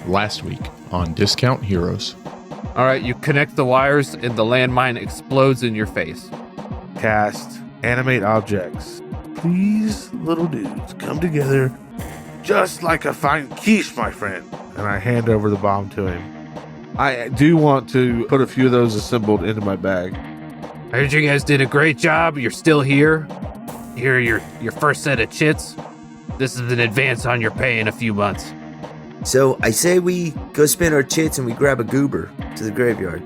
last week on Discount Heroes. All right, you connect the wires and the landmine explodes in your face. Cast animate objects. These little dudes come together just like a fine quiche, my friend. And I hand over the bomb to him. I do want to put a few of those assembled into my bag. I heard you guys did a great job. You're still here. Here are your first set of chits. This is an advance on your pay in a few months. So I say we go spin our chits and we grab a goober to the graveyard.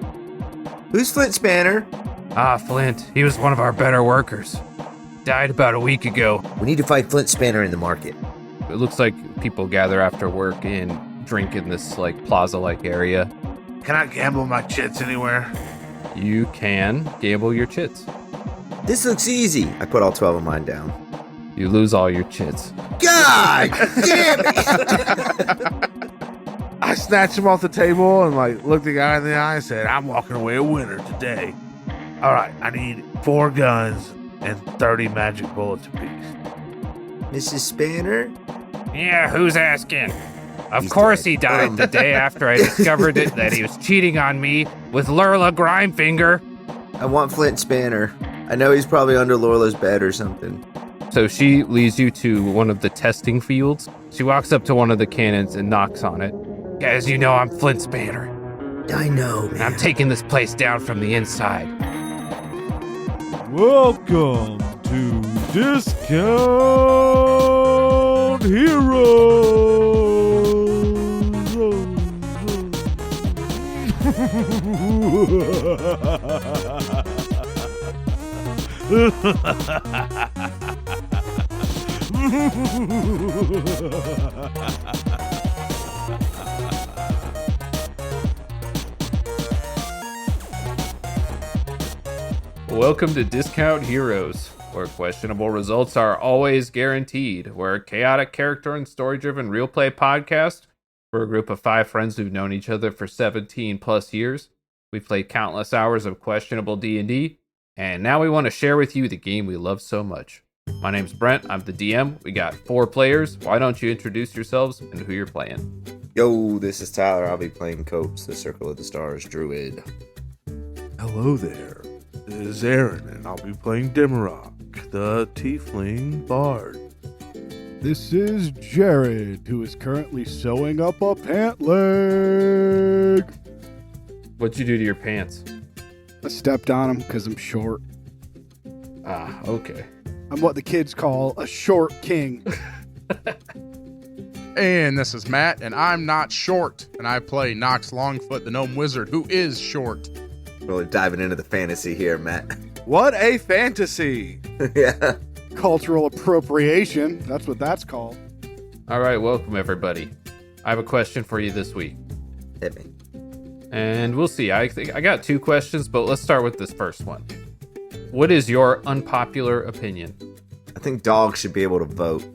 Who's Flint Spanner? Ah, Flint. He was one of our better workers. Died about a week ago. We need to fight Flint Spanner in the market. It looks like people gather after work and drink in this plaza-like area. Can I gamble my chits anywhere? You can gamble your chits. This looks easy. I put all 12 of mine down. You lose all your chits. God damn it! I snatched him off the table and looked the guy in the eye and said, I'm walking away a winner today. All right, I need 4 guns and 30 magic bullets apiece. Mrs. Spanner? Yeah, who's asking? Of course he died the day after I discovered that he was cheating on me with Lurla Grimefinger. I want Flint Spanner. I know he's probably under Lorla's bed or something. So she leads you to one of the testing fields. She walks up to one of the cannons and knocks on it. As you know, I'm Flint Spanner. I know, man. I'm taking this place down from the inside. Welcome to Discount Heroes. Welcome to Discount Heroes, where questionable results are always guaranteed. We're a chaotic character and story-driven real play podcast. We're a group of 5 friends who've known each other for 17 plus years. We've played countless hours of questionable D&D, and now we want to share with you the game we love so much. My name's Brent, I'm the DM. We got 4 players. Why don't you introduce yourselves and who you're playing? Yo, this is Tyler. I'll be playing Copes, the Circle of the Stars druid. Hello there. This is Aaron, and I'll be playing Dimrock, the tiefling bard. This is Jared, who is currently sewing up a pant leg. What'd you do to your pants? I stepped on him because I'm short. Ah, okay. I'm what the kids call a short king. And this is Matt, and I'm not short, and I play Nox Longfoot, the gnome wizard, who is short. Really diving into the fantasy here, Matt. What a fantasy! Yeah. Cultural appropriation. That's what that's called. All right, welcome everybody. I have a question for you this week. Hit me. And we'll see. I think I got 2 questions, but let's start with this first one. What is your unpopular opinion? I think dogs should be able to vote.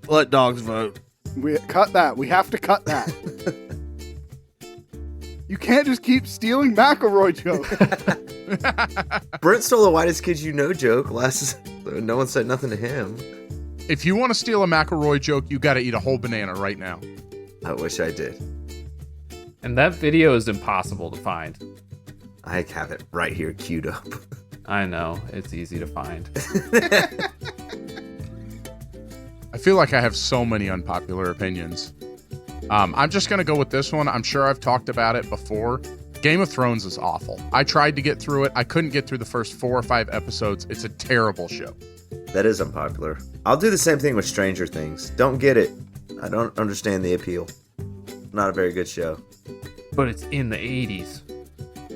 Let dogs vote. We cut that. We have to cut that. You can't just keep stealing McElroy jokes. Brent stole the whitest kids you know joke. No one said nothing to him. If you want to steal a McElroy joke, you got to eat a whole banana right now. I wish I did. And that video is impossible to find. I have it right here queued up. I know, it's easy to find. I feel like I have so many unpopular opinions. I'm just going to go with this one. I'm sure I've talked about it before. Game of Thrones is awful. I tried to get through it. I couldn't get through the first 4 or 5 episodes. It's a terrible show. That is unpopular. I'll do the same thing with Stranger Things. Don't get it. I don't understand the appeal. Not a very good show. But it's in the 80s.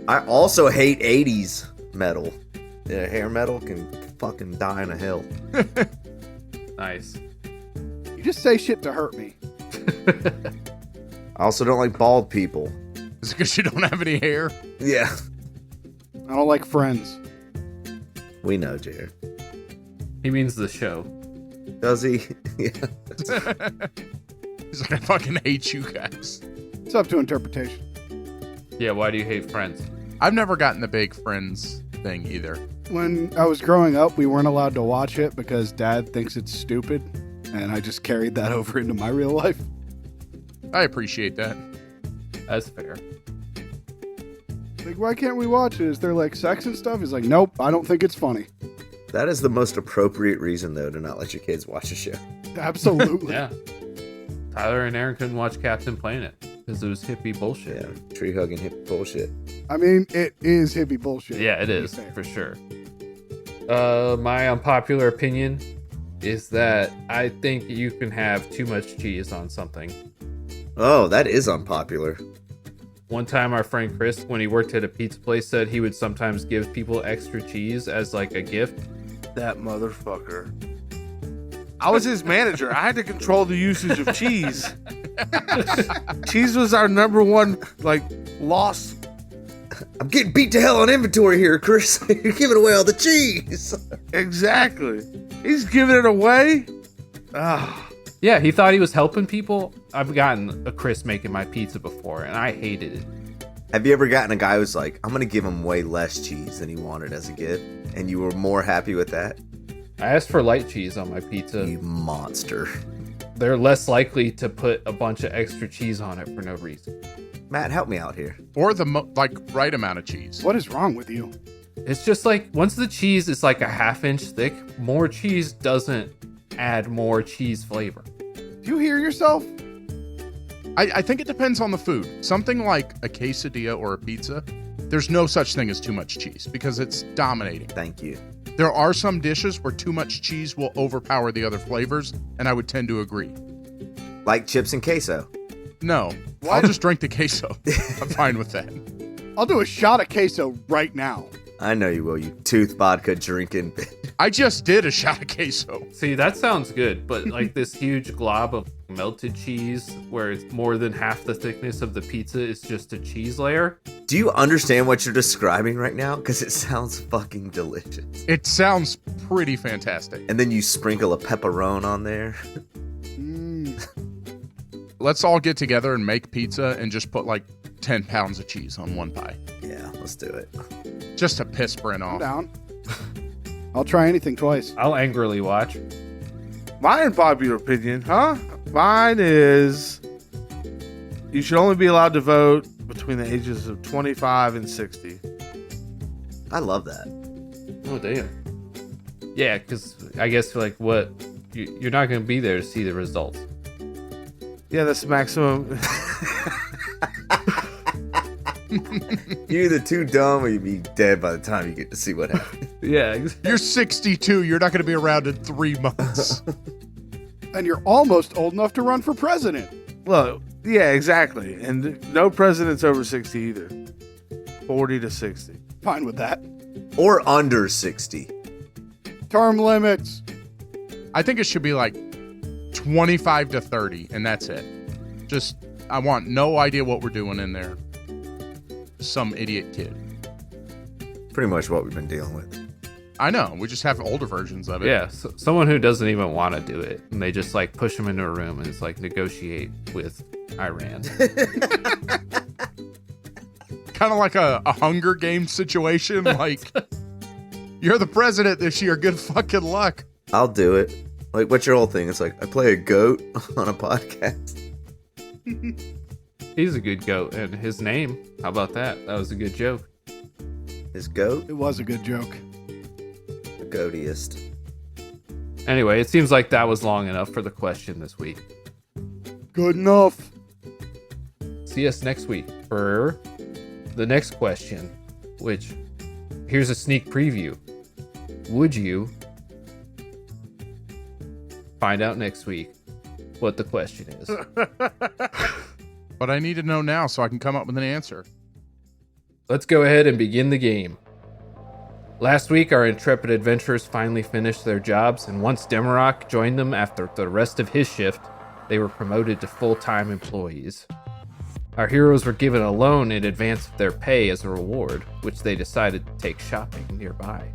I also hate 80s metal. Yeah, hair metal can fucking die in a hill. Nice. You just say shit to hurt me. I also don't like bald people. Is it because you don't have any hair? Yeah. I don't like Friends. We know, Jared. He means the show. Does he? Yeah. He's like, I fucking hate you guys. It's up to interpretation. Yeah, why do you hate Friends? I've never gotten the big Friends thing either. When I was growing up, we weren't allowed to watch it because Dad thinks it's stupid, and I just carried that over into my real life. I appreciate that. That's fair. Like, why can't we watch it? Is there like sex and stuff? He's like, nope, I don't think it's funny. That is the most appropriate reason, though, to not let your kids watch a show. Absolutely. Yeah. Tyler and Aaron couldn't watch Captain Planet because it was hippie bullshit. Yeah, tree hugging hip bullshit. I mean, it is hippie bullshit. Yeah, it to be is fair. for sure. My unpopular opinion is that I think you can have too much cheese on something. Oh, that is unpopular. One time our friend Chris, when he worked at a pizza place, said he would sometimes give people extra cheese as like a gift. That motherfucker. I was his manager. I had to control the usage of cheese. Cheese was our number one, loss. I'm getting beat to hell on inventory here, Chris. You're giving away all the cheese. Exactly. He's giving it away. Ah. Yeah, he thought he was helping people. I've gotten a Chris making my pizza before, and I hated it. Have you ever gotten a guy who's like, I'm going to give him way less cheese than he wanted as a gift, and you were more happy with that? I asked for light cheese on my pizza. You monster. They're less likely to put a bunch of extra cheese on it for no reason. Matt, help me out here. Or the right amount of cheese. What is wrong with you? It's just like once the cheese is like a half-inch thick, more cheese doesn't add more cheese flavor. Do you hear yourself? I think it depends on the food. Something like a quesadilla or a pizza, there's no such thing as too much cheese because it's dominating. Thank you. There are some dishes where too much cheese will overpower the other flavors, and I would tend to agree. Like chips and queso. No, I'll just drink the queso. I'm fine with that. I'll do a shot of queso right now. I know you will, you tooth vodka drinking. I just did a shot of queso. See, that sounds good, but like this huge glob of melted cheese where it's more than half the thickness of the pizza is just a cheese layer. Do you understand what you're describing right now? Because it sounds fucking delicious. It sounds pretty fantastic. And then you sprinkle a pepperoni on there. Let's all get together and make pizza and just put 10 pounds of cheese on one pie. Yeah, let's do it. Just to piss Brent I'm off. down. I'll try anything twice. I'll angrily watch. My unpopular opinion, huh? Mine is you should only be allowed to vote between the ages of 25 and 60. I love that. Oh, damn. Yeah, because I guess what you're not going to be there to see the results. Yeah, that's the maximum. You're either too dumb or you'd be dead by the time you get to see what happens. Yeah, exactly. You're 62. You're not going to be around in 3 months. And you're almost old enough to run for president. Look, yeah, exactly. And no president's over 60 either. 40 to 60. Fine with that. Or under 60. Term limits. I think it should be 25 to 30, and that's it. Just, I want no idea what we're doing in there. Some idiot kid. Pretty much what we've been dealing with. I know. We just have older versions of it. Yeah, so someone who doesn't even want to do it, and they just push them into a room and it's negotiate with Iran. Kind of like a Hunger Games situation. You're the president this year. Good fucking luck. I'll do it. What's your whole thing? It's I play a goat on a podcast. He's a good goat, and his name, how about that? That was a good joke. His goat? It was a good joke. The goatiest. Anyway, it seems like that was long enough for the question this week. Good enough. See us next week for the next question, which, here's a sneak preview. Would you find out next week what the question is? But I need to know now so I can come up with an answer. Let's go ahead and begin the game. Last week, our intrepid adventurers finally finished their jobs, and once Demarok joined them after the rest of his shift, they were promoted to full-time employees. Our heroes were given a loan in advance of their pay as a reward, which they decided to take shopping nearby.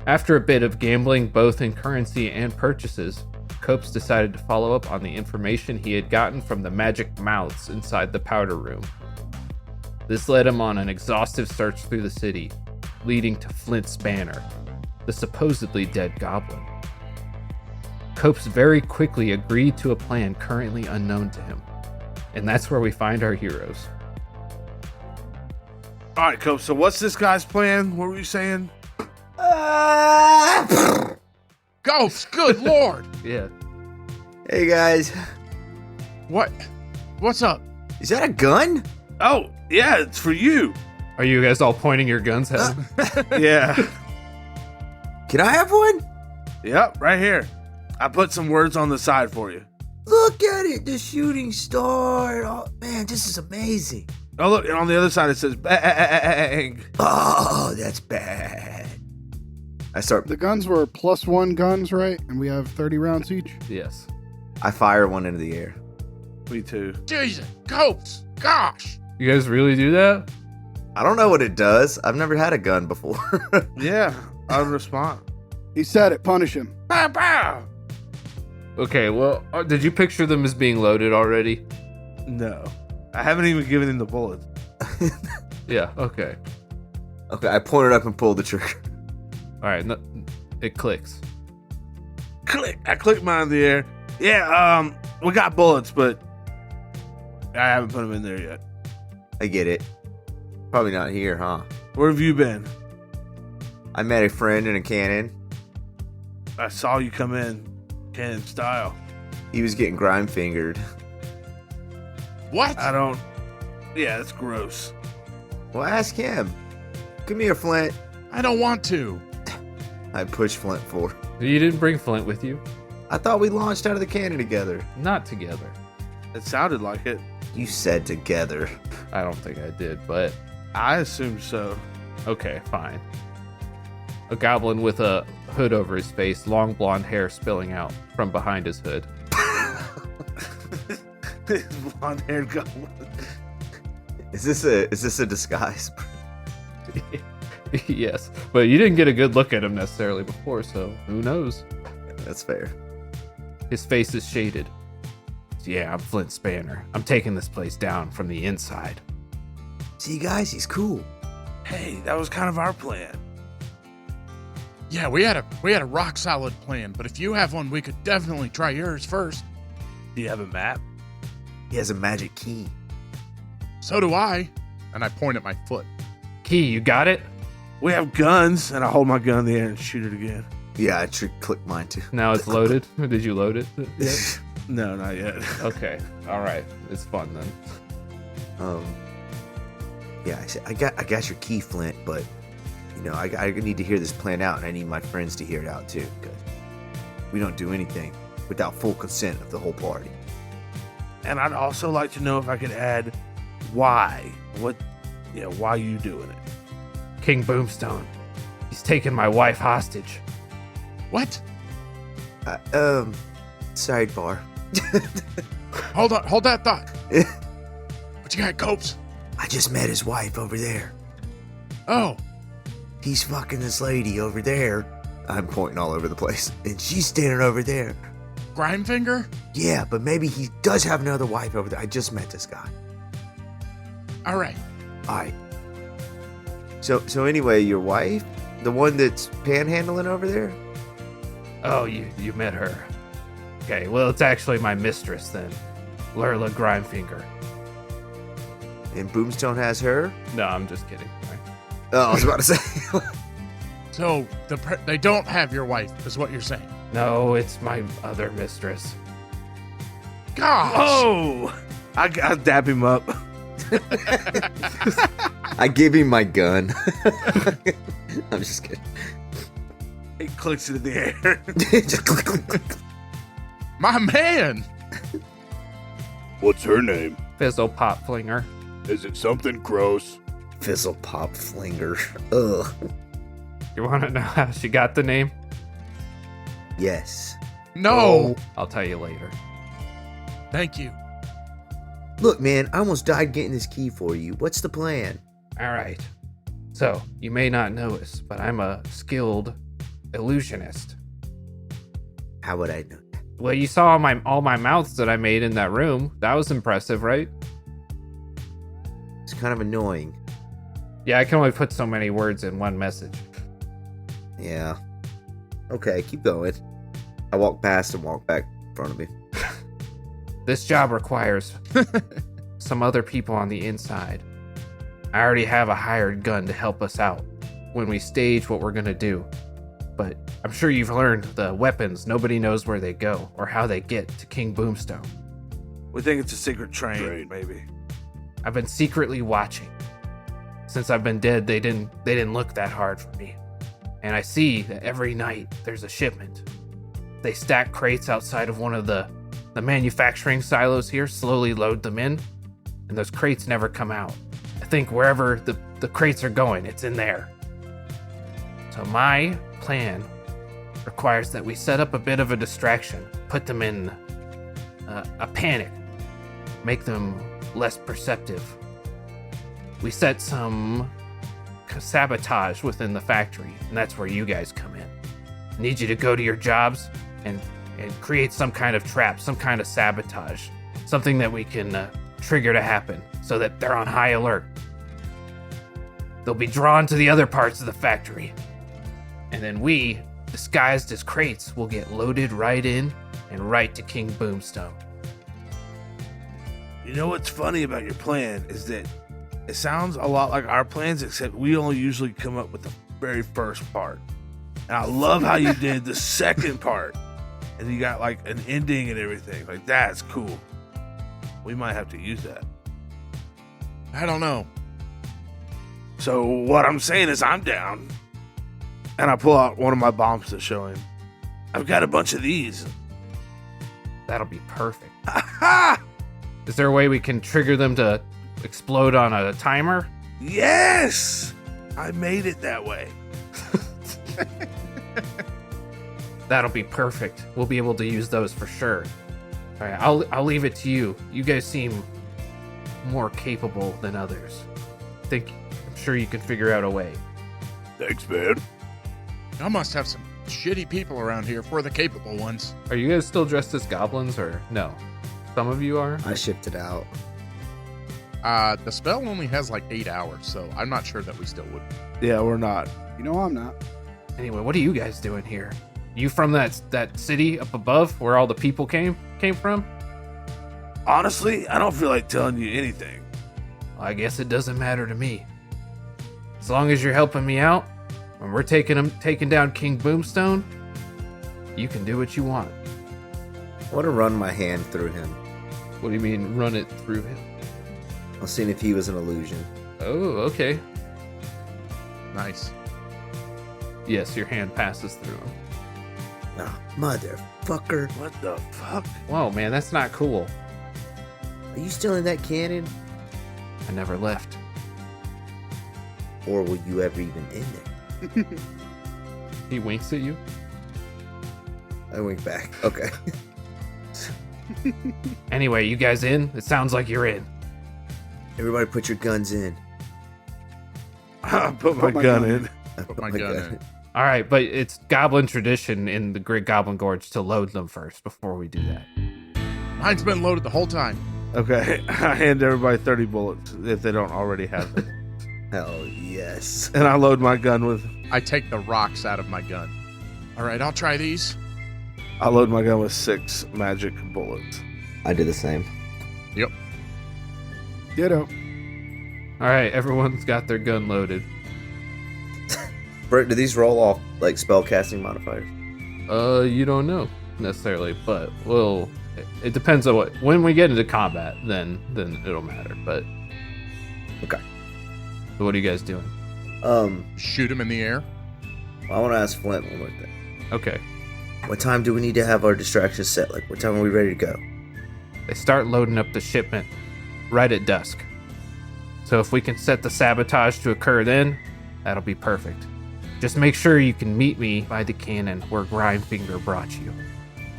After a bit of gambling, both in currency and purchases, Copes decided to follow up on the information he had gotten from the magic mouths inside the powder room. This led him on an exhaustive search through the city, leading to Flint's banner, the supposedly dead goblin. Copes very quickly agreed to a plan currently unknown to him. And that's where we find our heroes. All right, Cope. So what's this guy's plan? What were you saying? Ghosts, good lord. Yeah. Hey guys, What? What's up? is that a gun? Oh, yeah, it's for you. Are you guys all pointing your guns at him? Yeah. Can I have one? Yep, right here. I put some words on the side for you. Look at it, the shooting star. Oh man, this is amazing. Oh, look, and on the other side it says bang. Oh, that's bad. I start. The guns were +1 guns, right? And we have 30 rounds each. Yes. I fire one into the air. Me too. Jesus, ghosts, gosh. You guys really do that? I don't know what it does. I've never had a gun before. Yeah, I'll respond. He said it. Punish him. Bow, bow. Okay, well, did you picture them as being loaded already? No, I haven't even given him the bullets. Yeah, okay. Okay, I pointed up and pulled the trigger. All right, no, it clicks. Click. I clicked mine in the air. Yeah, we got bullets, but I haven't put them in there yet. I get it. Probably not here, huh? Where have you been? I met a friend in a cannon. I saw you come in, cannon style. He was getting grime fingered. What? I don't. Yeah, that's gross. Well, ask him. Come here, Flint. I don't want to. I pushed Flint forward. You didn't bring Flint with you? I thought we launched out of the cannon together. Not together. It sounded like it. You said together. I don't think I did, but I assumed so. okay, fine. A goblin with a hood over his face, long blonde hair spilling out from behind his hood. Blonde-haired goblin. Is this a disguise? Yes, but you didn't get a good look at him necessarily before, so who knows? That's fair. His face is shaded. Yeah, I'm Flint Spanner. I'm taking this place down from the inside. See, guys, he's cool. Hey, that was kind of our plan. Yeah, we had a rock solid plan, but if you have one, we could definitely try yours first. Do you have a map? He has a magic key. So do I. And I point at my foot. Key, you got it? We have guns, and I hold my gun in the air and shoot it again. Yeah, I click mine too. Now it's loaded. Did you load it yet? No, not yet. Okay, all right. It's fun then. Yeah, I got your key, Flint, but you know, I need to hear this plan out, and I need my friends to hear it out too, because we don't do anything without full consent of the whole party. And I'd also like to know if I could add why. Why you doing it? King Boomstone. He's taken my wife hostage. What? Sidebar. Hold that thought. What you got, Copes? I just met his wife over there. Oh, He's fucking this lady over there. I'm pointing all over the place, and she's standing over there. Grimefinger? Yeah, but maybe he does have another wife over there. I just met this guy. All right. All right. So anyway, your wife, the one that's panhandling over there? Oh, you met her. Okay, well, it's actually my mistress then. Lurla Grimefinger. And Boomstone has her? No, I'm just kidding. All right. Oh, I was about to say. So they don't have your wife, is what you're saying. No, it's my other mistress. Gosh! Oh! I dap him up. I give him my gun. I'm just kidding. He clicks it in the air. Just click, click, click. My man! What's her name? Fizzle Pop Flinger. Is it something gross? Fizzle pop flinger. Ugh. You want to know how she got the name? Yes. No! I'll tell you later. Thank you. Look, man, I almost died getting this key for you. What's the plan? All right. So, you may not know us, but I'm a skilled illusionist. How would I know that? Well, you saw all my mouths that I made in that room. That was impressive, right? It's kind of annoying. Yeah, I can only put so many words in one message. Yeah. Okay, keep going. I walk past and walk back in front of me. this job requires some other people on the inside. I already have a hired gun to help us out when we stage what we're gonna do. But I'm sure you've learned the weapons, nobody knows where they go or how they get to King Boomstone. We think it's a secret train, maybe. I've been secretly watching. Since I've been dead, they didn't look that hard for me. And I see that every night there's a shipment. They stack crates outside of one of the manufacturing silos here, slowly load them in, and those crates never come out. I think wherever the crates are going, it's in there. So my plan requires that we set up a bit of a distraction, put them in a panic, make them less perceptive. We set some sabotage within the factory, and that's where you guys come in. I need you to go to your jobs and create some kind of trap, some kind of sabotage, something that we can trigger to happen so that they're on high alert. They'll be drawn to the other parts of the factory. And then we, disguised as crates, will get loaded right in and right to King Boomstone. You know what's funny about your plan is that it sounds a lot like our plans, except we only usually come up with the very first part. And I love how you did the second part. And you got like an ending and everything. Like, that's cool. We might have to use that. I don't know. So what I'm saying is I'm down. And I pull out one of my bombs to show him. I've got a bunch of these. That'll be perfect. Ha! Is there a way we can trigger them to explode on a timer? Yes! I made it that way. That'll be perfect. We'll be able to use those for sure. All right, I'll leave it to you. You guys seem more capable than others. I'm sure you can figure out a way. Thanks, man. I must have some shitty people around here for the capable ones. Are you guys still dressed as goblins or no? Some of you are? I shifted out. The spell only has like 8 hours, so I'm not sure that we still would. Yeah, we're not. You know I'm not. Anyway, what are you guys doing here? You from that city up above where all the people came from? Honestly, I don't feel like telling you anything. Well, I guess it doesn't matter to me. As long as you're helping me out, when we're taking down King Boomstone, you can do what you want. I want to run my hand through him. What do you mean, run it through him? I was seeing if he was an illusion. Oh, okay. Nice. Yes, your hand passes through him. Oh, motherfucker. What the fuck? Whoa, man, that's not cool. Are you still in that cannon? I never left. Or will you ever even end it? He winks at you. I wink back. Okay. Anyway, you guys in? It sounds like you're in. Everybody put your guns in. I put my gun in. I Put my gun in. All right, but it's goblin tradition in the Great Goblin Gorge to load them first before we do that. Mine's been loaded the whole time. Okay, I hand everybody 30 bullets if they don't already have them. Hell yes. And I load my gun with... I take the rocks out of my gun. All right, I'll try these. I load my gun with 6 magic bullets. I did the same. Yep. Ditto. All right, everyone's got their gun loaded. Brett, do these roll off like spell casting modifiers? You don't know necessarily, but it depends on when we get into combat, then it'll matter. But Okay. so what are you guys doing? Shoot him in the air. I want to ask Flint one more thing. Okay, What time do we need to have our distractions set? Like, what time are we ready to go? they start loading up the shipment right at dusk. So if we can set the sabotage to occur then, that'll be perfect. Just make sure you can meet me by the cannon where Grindfinger brought you.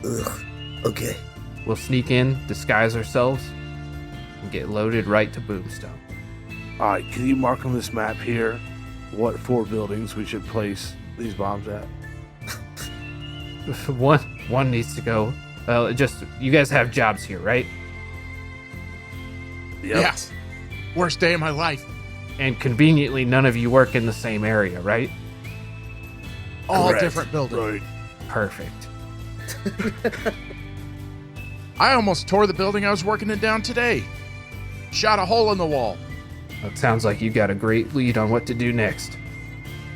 Ugh. Okay. We'll sneak in, disguise ourselves, and get loaded right to Boomstone. Alright, can you mark on this map here what 4 buildings we should place these bombs at? One needs to go. Well, just you guys have jobs here, right? Yep. Yeah. Worst day of my life. And conveniently, none of you work in the same area, right? All Correct. different buildings. Right. Perfect. I almost tore the building I was working in down today. Shot a hole in the wall. It sounds like you got a great lead on what to do next.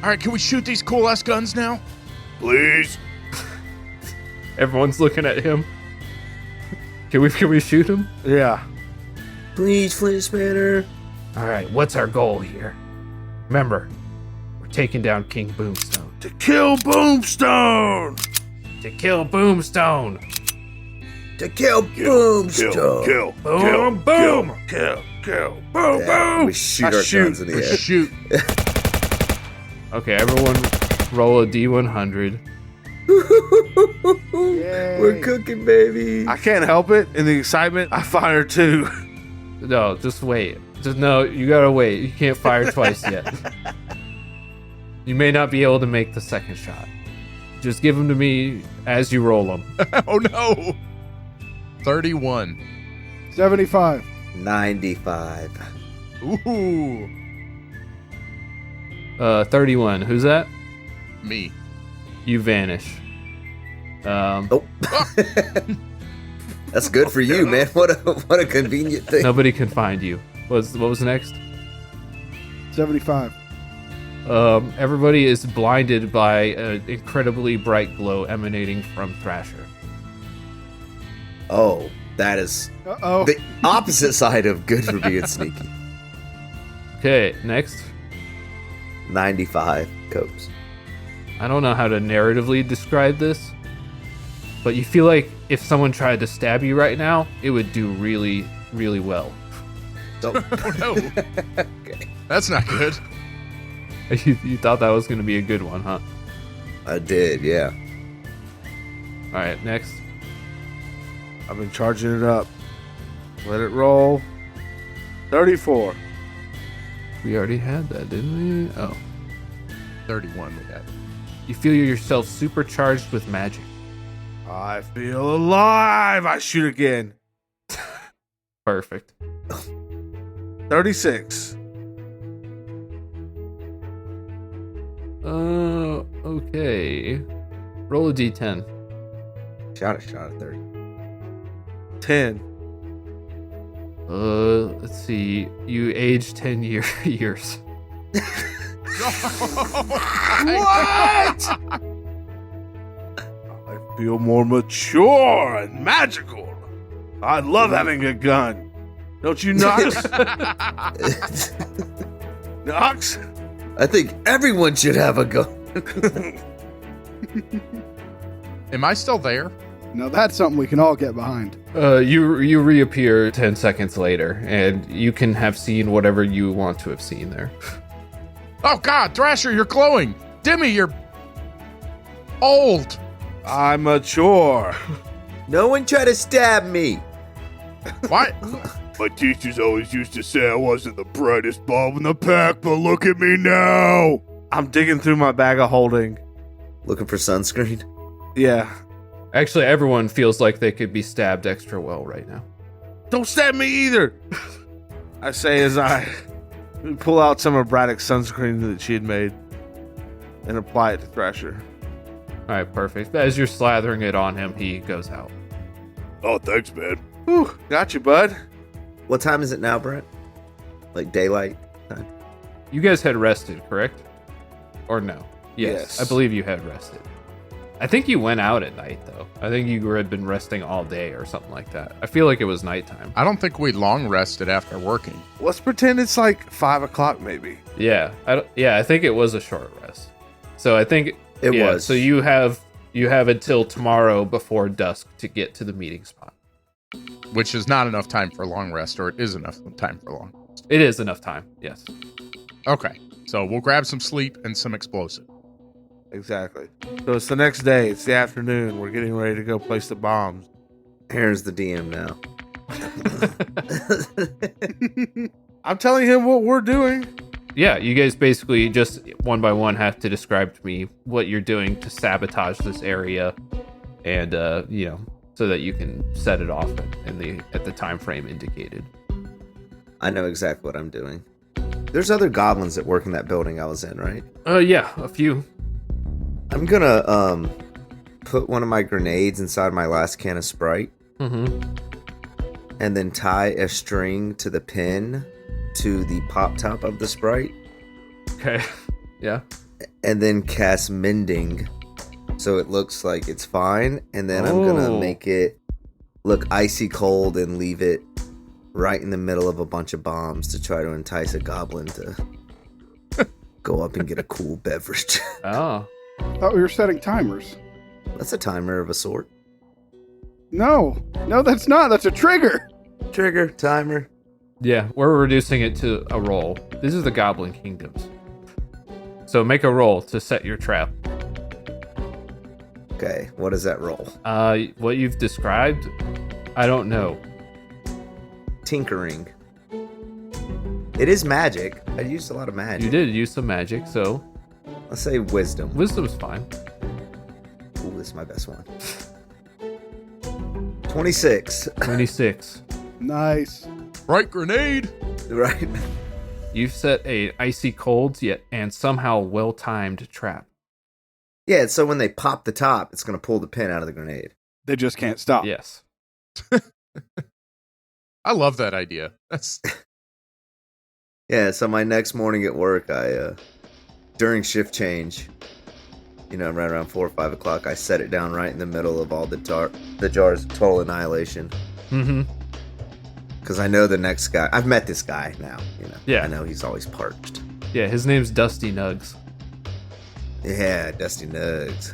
All right, can we shoot these cool-ass guns now? Please. Everyone's looking at him. Can we shoot him? Yeah. Please, Flint Spanner. All right, what's our goal here? Remember, we're taking down King Boomstone. To kill Boomstone. To kill Boomstone. To kill Boomstone. Kill. Boom, boom. Kill. Boom, Yeah, boom. we shoot our guns in the air. Shoot. Okay, everyone roll a D100. We're cooking, baby. I can't help it. In the excitement, I fire 2. No, just wait. No, you gotta wait. You can't fire twice yet. You may not be able to make the second shot. Just give them to me as you roll them. Oh, no. 31. 75. 95. Ooh. 31. Who's that? Me. You vanish. Oh. That's good for you, man. What a convenient thing. Nobody can find you. What was next? 75. Everybody is blinded by an incredibly bright glow emanating from Thrasher. Oh, that is Uh-oh. the opposite side of good for being sneaky. Okay, next. 95 copes. I don't know how to narratively describe this, but you feel like if someone tried to stab you right now, it would do really, really well. So, Oh, no. okay. That's not good. You thought that was going to be a good one, huh? I did, yeah. All right, next. I've been charging it up. Let it roll. 34. We already had that, didn't we? Oh. 31 we had. You feel yourself supercharged with magic. I feel alive. I shoot again. Perfect. 36. Okay. Roll a d10. Shot at 30. 10. Let's see. You age 10 years. What? I feel more mature and magical. I love having a gun. Don't you, Knox? Knox? I think everyone should have a gun. Am I still there? Now that's something we can all get behind. You reappear 10 seconds later, and you can have seen whatever you want to have seen there. Oh, God, Thrasher, you're glowing. Dimmy, you're old. I'm mature. No one try to stab me. What? My teachers always used to say I wasn't the brightest bulb in the pack, but look at me now. I'm digging through my bag of holding. Looking for sunscreen? Yeah. Actually, everyone feels like they could be stabbed extra well right now. Don't stab me either. I say as I pull out some of Braddock's sunscreen that she had made and apply it to Thrasher. All right, perfect. As you're slathering it on him, he goes out. Oh, thanks, man. Whew, got you, bud. What time is it now, Brent? Like daylight time? You guys had rested, correct? Or no? Yes. I believe you had rested. I think you went out at night, though. I think you had been resting all day or something like that. I feel like it was nighttime. I don't think we long rested after working. Let's pretend it's like 5 o'clock, maybe. Yeah, I think it was a short rest. So I think It was. So you have until tomorrow before dusk to get to the meeting spot. Which is not enough time for a long rest, or it is enough time for a long rest. It is enough time. Yes. Okay, so we'll grab some sleep and some explosive. Exactly. So it's the next day. It's the afternoon. We're getting ready to go place the bombs. Here's the DM now. I'm telling him what we're doing. Yeah, you guys basically just one by one have to describe to me what you're doing to sabotage this area, and so that you can set it off at the time frame indicated. I know exactly what I'm doing. There's other goblins that work in that building I was in, right? Yeah, a few. I'm gonna put one of my grenades inside my last can of Sprite Mm-hmm. and then tie a string to the pin to the pop top of the Sprite, Okay. Yeah. and then cast mending so it looks like it's fine, and then I'm gonna Oh. make it look icy cold and leave it right in the middle of a bunch of bombs to try to entice a goblin to go up and get a cool beverage. Oh. Thought we were setting timers. That's a timer of a sort. No, that's not. That's a trigger. Trigger, timer. Yeah, we're reducing it to a roll. This is the Goblin Kingdoms. So make a roll to set your trap. Okay, what does that roll? What you've described, I don't know. Tinkering. It is magic. I used a lot of magic. You did use some magic, so Let's say wisdom. wisdom's fine. Ooh, this is my best one. 26. 26. Nice. Right grenade. Right. You've set a icy cold yet and somehow well-timed trap. Yeah, so when they pop the top, it's going to pull the pin out of the grenade. They just can't stop. Yes. I love that idea. That's Yeah, so my next morning at work, during shift change, right around 4 or 5 o'clock, I set it down right in the middle of all the jars of total annihilation. Mm-hmm. Because I know the next guy. I've met this guy now. Yeah. I know he's always parched. Yeah, his name's Dusty Nugs. Yeah, Dusty Nugs.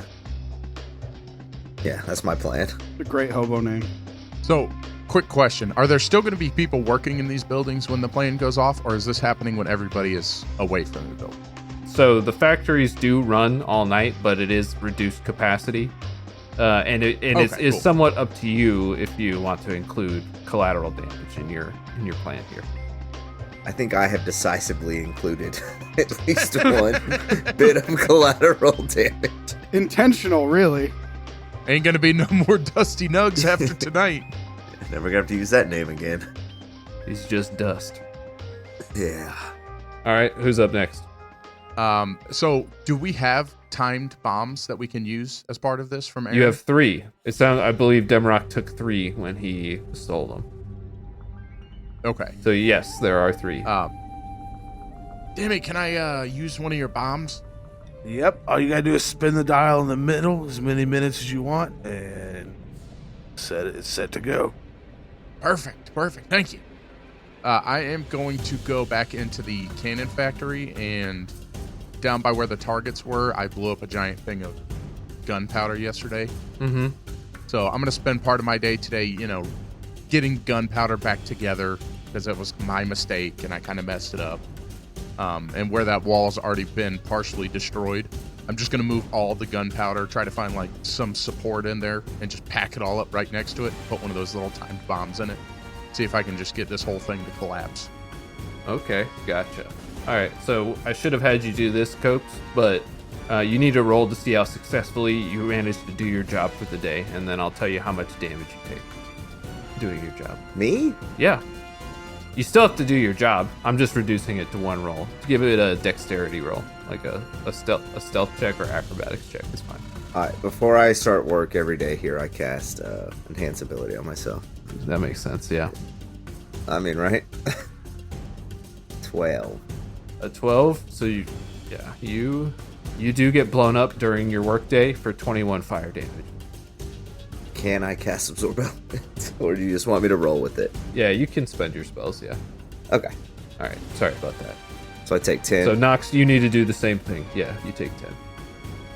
Yeah, that's my plan. A great hobo name. so. Quick question: are there still going to be people working in these buildings when the plane goes off, or is this happening when everybody is away from the building? So the factories do run all night, but it is reduced capacity. And it's Okay, cool. somewhat up to you if you want to include collateral damage in your plan here. I think I have decisively included at least one bit of collateral damage. Intentional, really. Ain't gonna be no more Dusty Nugs after tonight. Never gonna have to use that name again. He's just dust. Yeah. All right, who's up next? So do we have timed bombs that we can use as part of this from Aaron? You have 3. I believe Demrock took 3 when he stole them. Okay. So yes, there are 3. Damn it, can I use one of your bombs? Yep. All you gotta do is spin the dial in the middle as many minutes as you want, and it's set to go. Perfect. Thank you. I am going to go back into the cannon factory, and down by where the targets were, I blew up a giant thing of gunpowder yesterday. Mm-hmm. So I'm going to spend part of my day today, getting gunpowder back together, because it was my mistake and I kind of messed it up. And where that wall's already been partially destroyed, I'm just going to move all the gunpowder, try to find like some support in there, and just pack it all up right next to it, put one of those little timed bombs in it. See if I can just get this whole thing to collapse. Okay, gotcha. All right, so I should have had you do this, Copes, but you need to roll to see how successfully you managed to do your job for the day, and then I'll tell you how much damage you take doing your job. Me? Yeah. You still have to do your job. I'm just reducing it to 1 roll. Give it a dexterity roll, like a stealth check or acrobatics check is fine. Alright, before I start work every day here, I cast Enhance Ability on myself. That makes sense, yeah. I mean, right? 12. A 12, so you do get blown up during your workday for 21 fire damage. Can I cast Absorb Element? Or do you just want me to roll with it? Yeah, you can spend your spells, yeah. Okay. All right, sorry about that. So I take 10. So Nox, you need to do the same thing. Yeah, you take 10.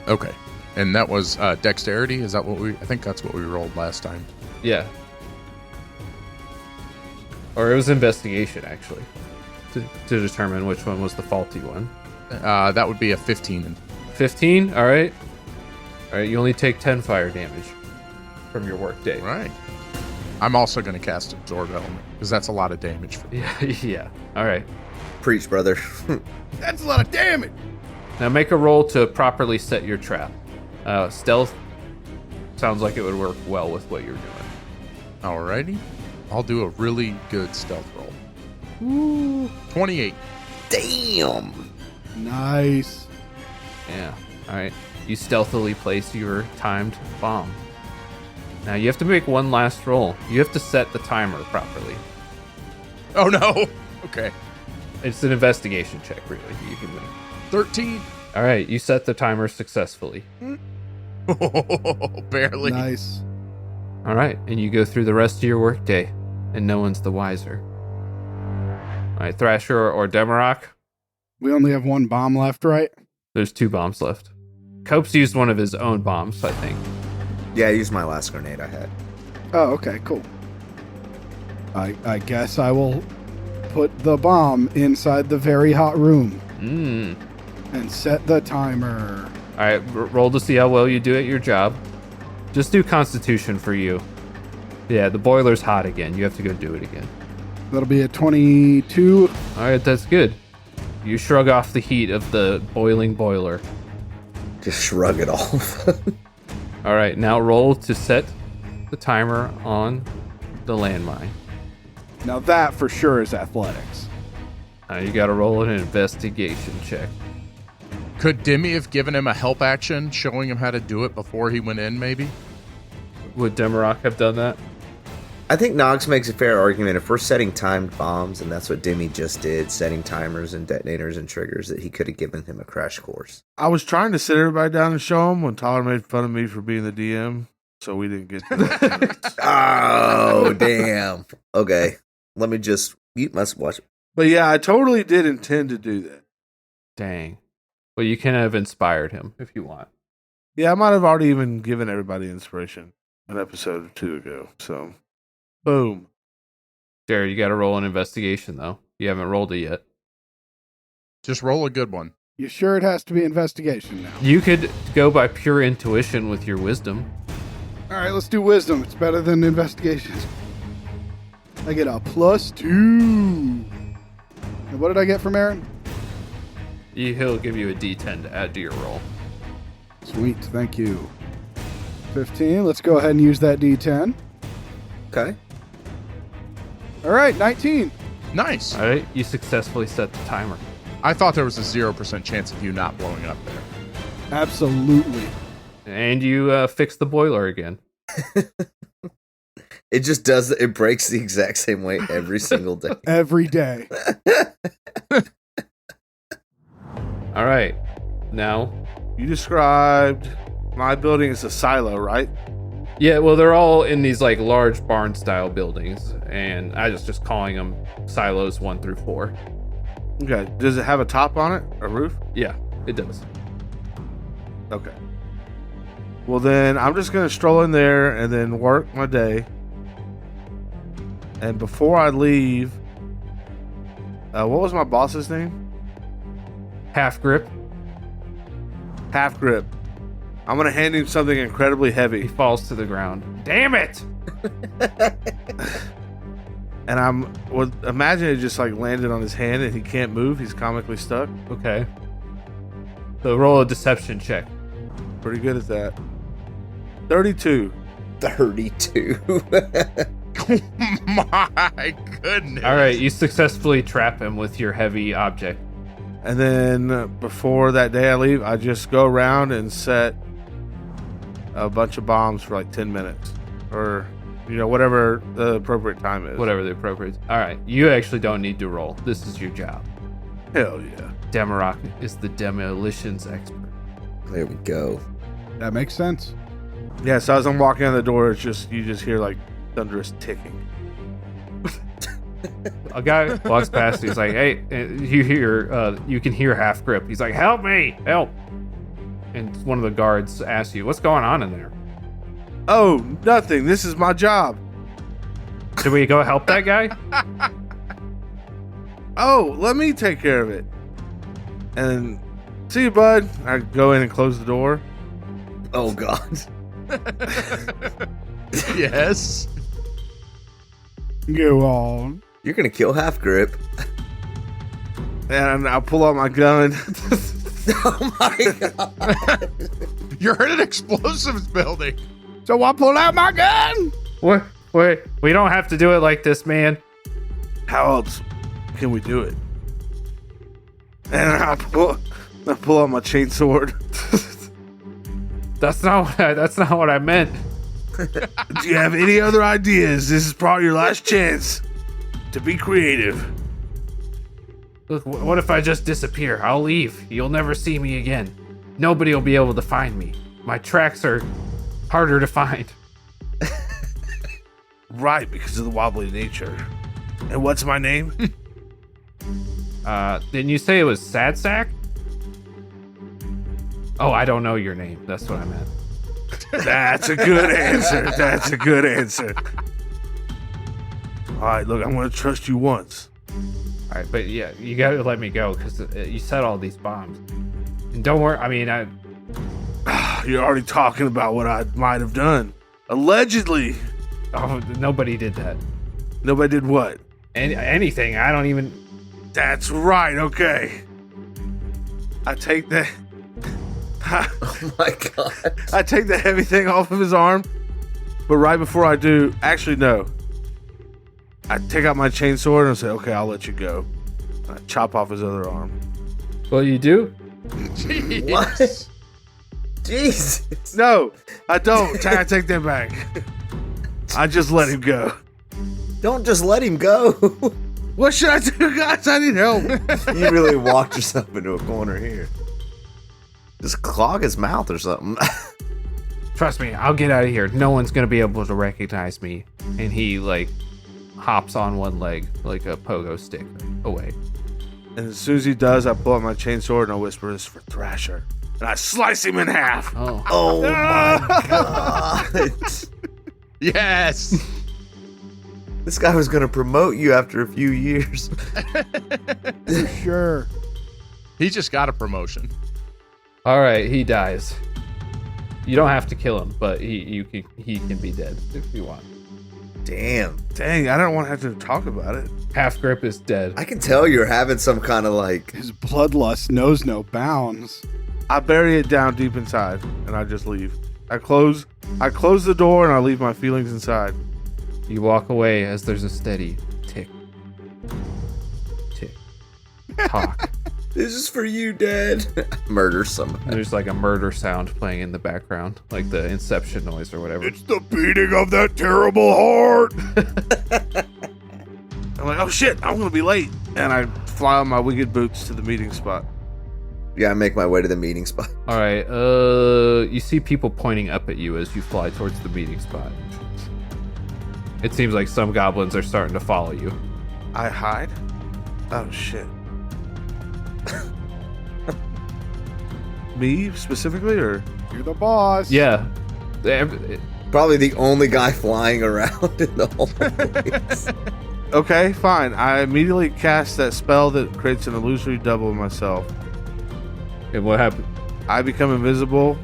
Okay. And that was dexterity? Is that what I think that's what we rolled last time. Yeah. Or it was investigation, actually, to determine which one was the faulty one. That would be a 15. 15? All right. All right, you only take 10 fire damage from your workday. Right. I'm also going to cast Absorb Element, because that's a lot of damage for me. Yeah. All right. Preach, brother. That's a lot of damage. Now make a roll to properly set your trap. Stealth sounds like it would work well with what you're doing. Alrighty. I'll do a really good stealth roll. Ooh. 28. Damn. Nice. Yeah. All right. You stealthily place your timed bomb. Now you have to make one last roll. You have to set the timer properly. Oh no. Okay. It's an investigation check, really. You can win. 13. All right, you set the timer successfully. Barely. Nice. All right, and you go through the rest of your workday, and no one's the wiser. All right, Thrasher or Demarok, We only have one bomb left, right? there's 2 bombs left. Cope's used one of his own bombs, I think. Yeah, I used my last grenade I had. Oh, okay, cool. I guess I will put the bomb inside the very hot room and set the timer. All right, roll to see how well you do at your job. Just do Constitution for you. Yeah, the boiler's hot again. You have to go do it again. That'll be a 22. All right, that's good. You shrug off the heat of the boiling boiler. Just shrug it off. All right, now roll to set the timer on the landmine. Now that for sure is athletics. Now you got to roll an investigation check. Could Demi have given him a help action, showing him how to do it before he went in, maybe? Would Demarok have done that? I think Nox makes a fair argument. If we're setting timed bombs, and that's what Demi just did, setting timers and detonators and triggers, that he could have given him a crash course. I was trying to sit everybody down and show them when Tyler made fun of me for being the DM, so we didn't get to that. Oh, damn. Okay. Let me just mute my watch. But yeah, I totally did intend to do that. Dang. Well, you can have inspired him if you want. Yeah, I might have already even given everybody inspiration an episode or 2 ago. So, boom. Jared, you got to roll an investigation, though. You haven't rolled it yet. Just roll a good one. You sure it has to be investigation now? You could go by pure intuition with your wisdom. All right, let's do wisdom. It's better than investigation. I get a +2. And what did I get from Aaron? He'll give you a D10 to add to your roll. Sweet, thank you. 15. Let's go ahead and use that D10. Okay. All right, 19. Nice. All right, you successfully set the timer. I thought there was a 0% chance of you not blowing up there. Absolutely. And you fix the boiler again. It just does, it breaks the exact same way every single day. Every day. All right, now... You described my building as a silo, right? Yeah, well, they're all in these like large barn-style buildings, and I was just calling them silos 1 through 4. Okay. Does it have a top on it? A roof? Yeah, it does. Okay. Well, then I'm just going to stroll in there and then work my day. And before I leave, what was my boss's name? Half grip. Half Grip. I'm going to hand him something incredibly He heavy. falls to the ground. Damn it! And imagine it just like landed on his hand and he can't move. He's comically stuck. Okay. So roll a deception check. Pretty good at that. 32. 32. Oh my goodness. All right, you successfully trap him with your heavy object. And then before that day I leave, I just go around and set a bunch of bombs for like 10 minutes. Or, whatever the appropriate time is. Whatever the appropriate. All right, you actually don't need to roll. This is your job. Hell yeah. Demarok is the demolitions expert. There we go. That makes sense. Yeah, so as I'm walking out the door, you just hear like thunderous ticking. A guy walks past. He's like, "Hey," you can hear Half Grip. He's like, "Help me, help!" And one of the guards asks you, "What's going on in there?" Oh, nothing. This is my job. Should we go help that guy? Oh, let me take care of it. And see you, bud. I go in and close the door. Oh, God. Yes. Go on. You're going to kill Half Grip. And I pull out my gun. Oh, my God. You're in an explosives building. So I pull out my gun. Wait, we don't have to do it like this, man. How else can we do it? And I pull out my chainsword. That's not what I meant. Do you have any other ideas? This is probably your last chance to be creative. Look, what if I just disappear? I'll leave. You'll never see me again. Nobody will be able to find me. My tracks are harder to find. Right, because of the wobbly nature. And what's my name? Didn't you say it was Sad Sack? Oh, I don't know your name. That's what I meant. That's a good answer. That's a good answer. All right, look, I'm going to trust you once. All right, but yeah, you gotta let me go because you set all these bombs. And don't worry, I mean, You're already talking about what I might have done. Allegedly. oh, nobody did that. Nobody did what? Anything. I don't even. That's right, okay. I take the... Oh my god. I take the heavy thing off of his arm, but right before I do, actually no. I take out my chainsaw and I say, okay, I'll let you go. I chop off his other arm. Well, you do? What? Jesus. No, I don't. I take that back. I just let him go. Don't just let him go. What should I do, guys? I need help. You really walked yourself into a corner here. Just clog his mouth or something. Trust me, I'll get out of here. No one's gonna be able to recognize me. And he like hops on one leg like a pogo stick away. And as soon as he does, I pull out my chainsaw and I whisper, this is for Thrasher. And I slice him in half. Oh, Oh my god. Yes. This guy was gonna promote you after a few years. For sure. He just got a promotion. all right. He dies. You don't have to kill him, but he can be dead if you want. Damn. Dang, I don't want to have to talk about it. Half Grip is dead. I can tell you're having some kind of like... His bloodlust knows no bounds. I bury it down deep inside and I just leave. I close the door and I leave my feelings inside. You walk away as there's a steady tick, tick, tock. This is for you, Dad. Murder somebody. There's like a murder sound playing in the background, like the Inception noise or whatever. It's the beating of that terrible heart. I'm like, oh shit, I'm gonna be late. And I fly on my winged boots to the meeting spot. Yeah, I make my way to the meeting spot. All right, you see people pointing up at you as you fly towards the meeting spot. It seems like some goblins are starting to follow you. I hide? Oh shit. Me specifically, or? You're the boss. Yeah. Probably the only guy flying around in the whole place. Okay, fine. I immediately cast that spell that creates an illusory double of myself. And what happened? I become invisible,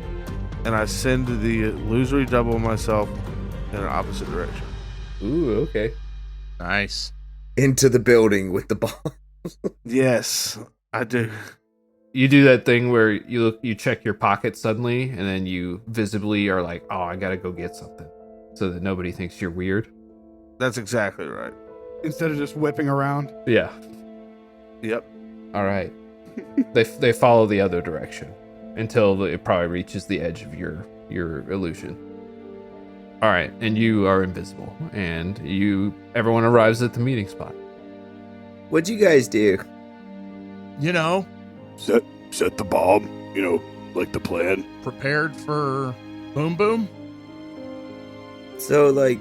and I send the illusory double of myself in an opposite direction. Ooh, okay. Nice. Into the building with the bomb. Yes, I do. You do that thing where you check your pocket suddenly, and then you visibly are like, "Oh, I gotta go get something," so that nobody thinks you're weird. That's exactly right. Instead of just whipping around. Yeah. Yep. All right. They follow the other direction until it probably reaches the edge of your illusion. All right, and you are invisible, and everyone arrives at the meeting spot. What'd you guys do? You know, Set the bomb, like the plan. prepared for boom boom. So, like,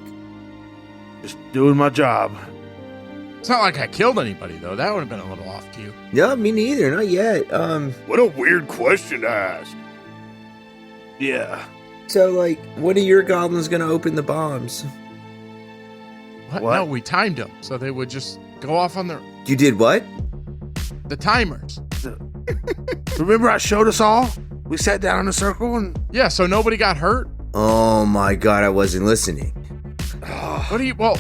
Just doing my job. It's not like I killed anybody though. That would have been a little off cue. no, me neither, not yet. What a weird question to ask. Yeah. So, like, when are your goblins gonna open the bombs? What? What? No, we timed them so they would just go off on You did what? the timers. Remember I showed us all? We sat down in a circle and... Yeah, so nobody got hurt. Oh my god, I wasn't listening. What do you? Well,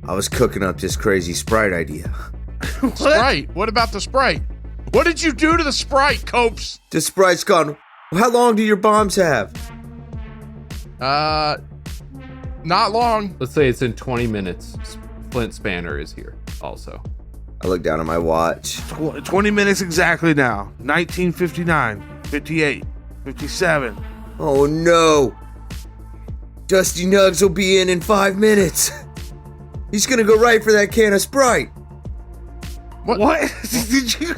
I was cooking up this crazy Sprite idea. Sprite. What about the Sprite? What did you do to the Sprite, Copes? The Sprite's gone. How long do your bombs have? Not long. Let's say it's in 20 minutes. Flint Spanner is here also. I look down at my watch. 20 minutes exactly now. 1959, 58, 57. Oh no. Dusty Nugs will be in 5 minutes. He's gonna go right for that can of Sprite. What? Did you?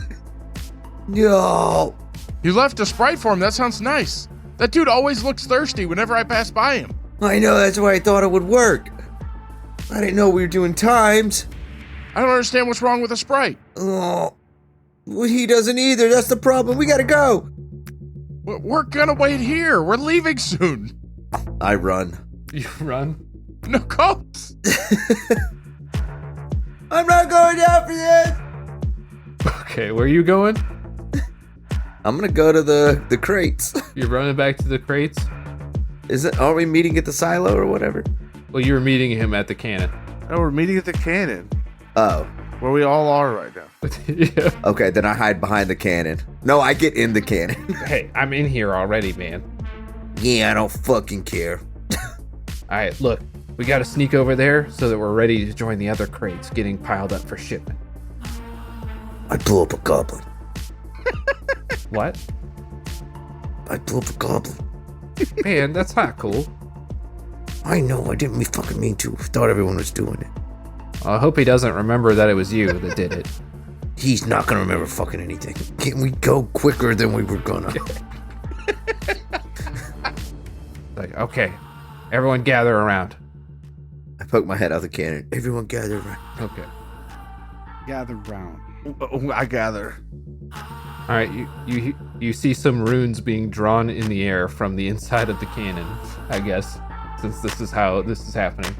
No. You left a Sprite for him. That sounds nice. That dude always looks thirsty whenever I pass by him. I know, that's why I thought it would work. I didn't know we were doing times. I don't understand what's wrong with a Sprite. Oh, well, he doesn't either. That's the problem. We gotta go. We're gonna wait here. We're leaving soon. I run. You run? No cops. I'm not going down for this. Okay, where are you going? I'm gonna go to the crates. You're running back to the crates? Are we meeting at the silo or whatever? Well, you were meeting him at the cannon. No, we're meeting at the cannon, Oh. where we all are right now. Yeah. Okay, then I hide behind the cannon. No, I get in the cannon. Hey, I'm in here already, man. Yeah, I don't fucking care. Alright, look. We gotta sneak over there so that we're ready to join the other crates getting piled up for shipment. I blew up a goblin. What? I blew up a goblin. Man, that's not cool. I know, I didn't fucking mean to. Thought everyone was doing it. I hope he doesn't remember that it was you that did it. He's not gonna remember fucking anything. Can we go quicker than we were gonna? Like, okay, everyone gather around. I poke my head out the cannon. Everyone gather around. Okay. Gather round. Oh, I gather. All right, you see some runes being drawn in the air from the inside of the cannon, I guess, since this is how this is happening.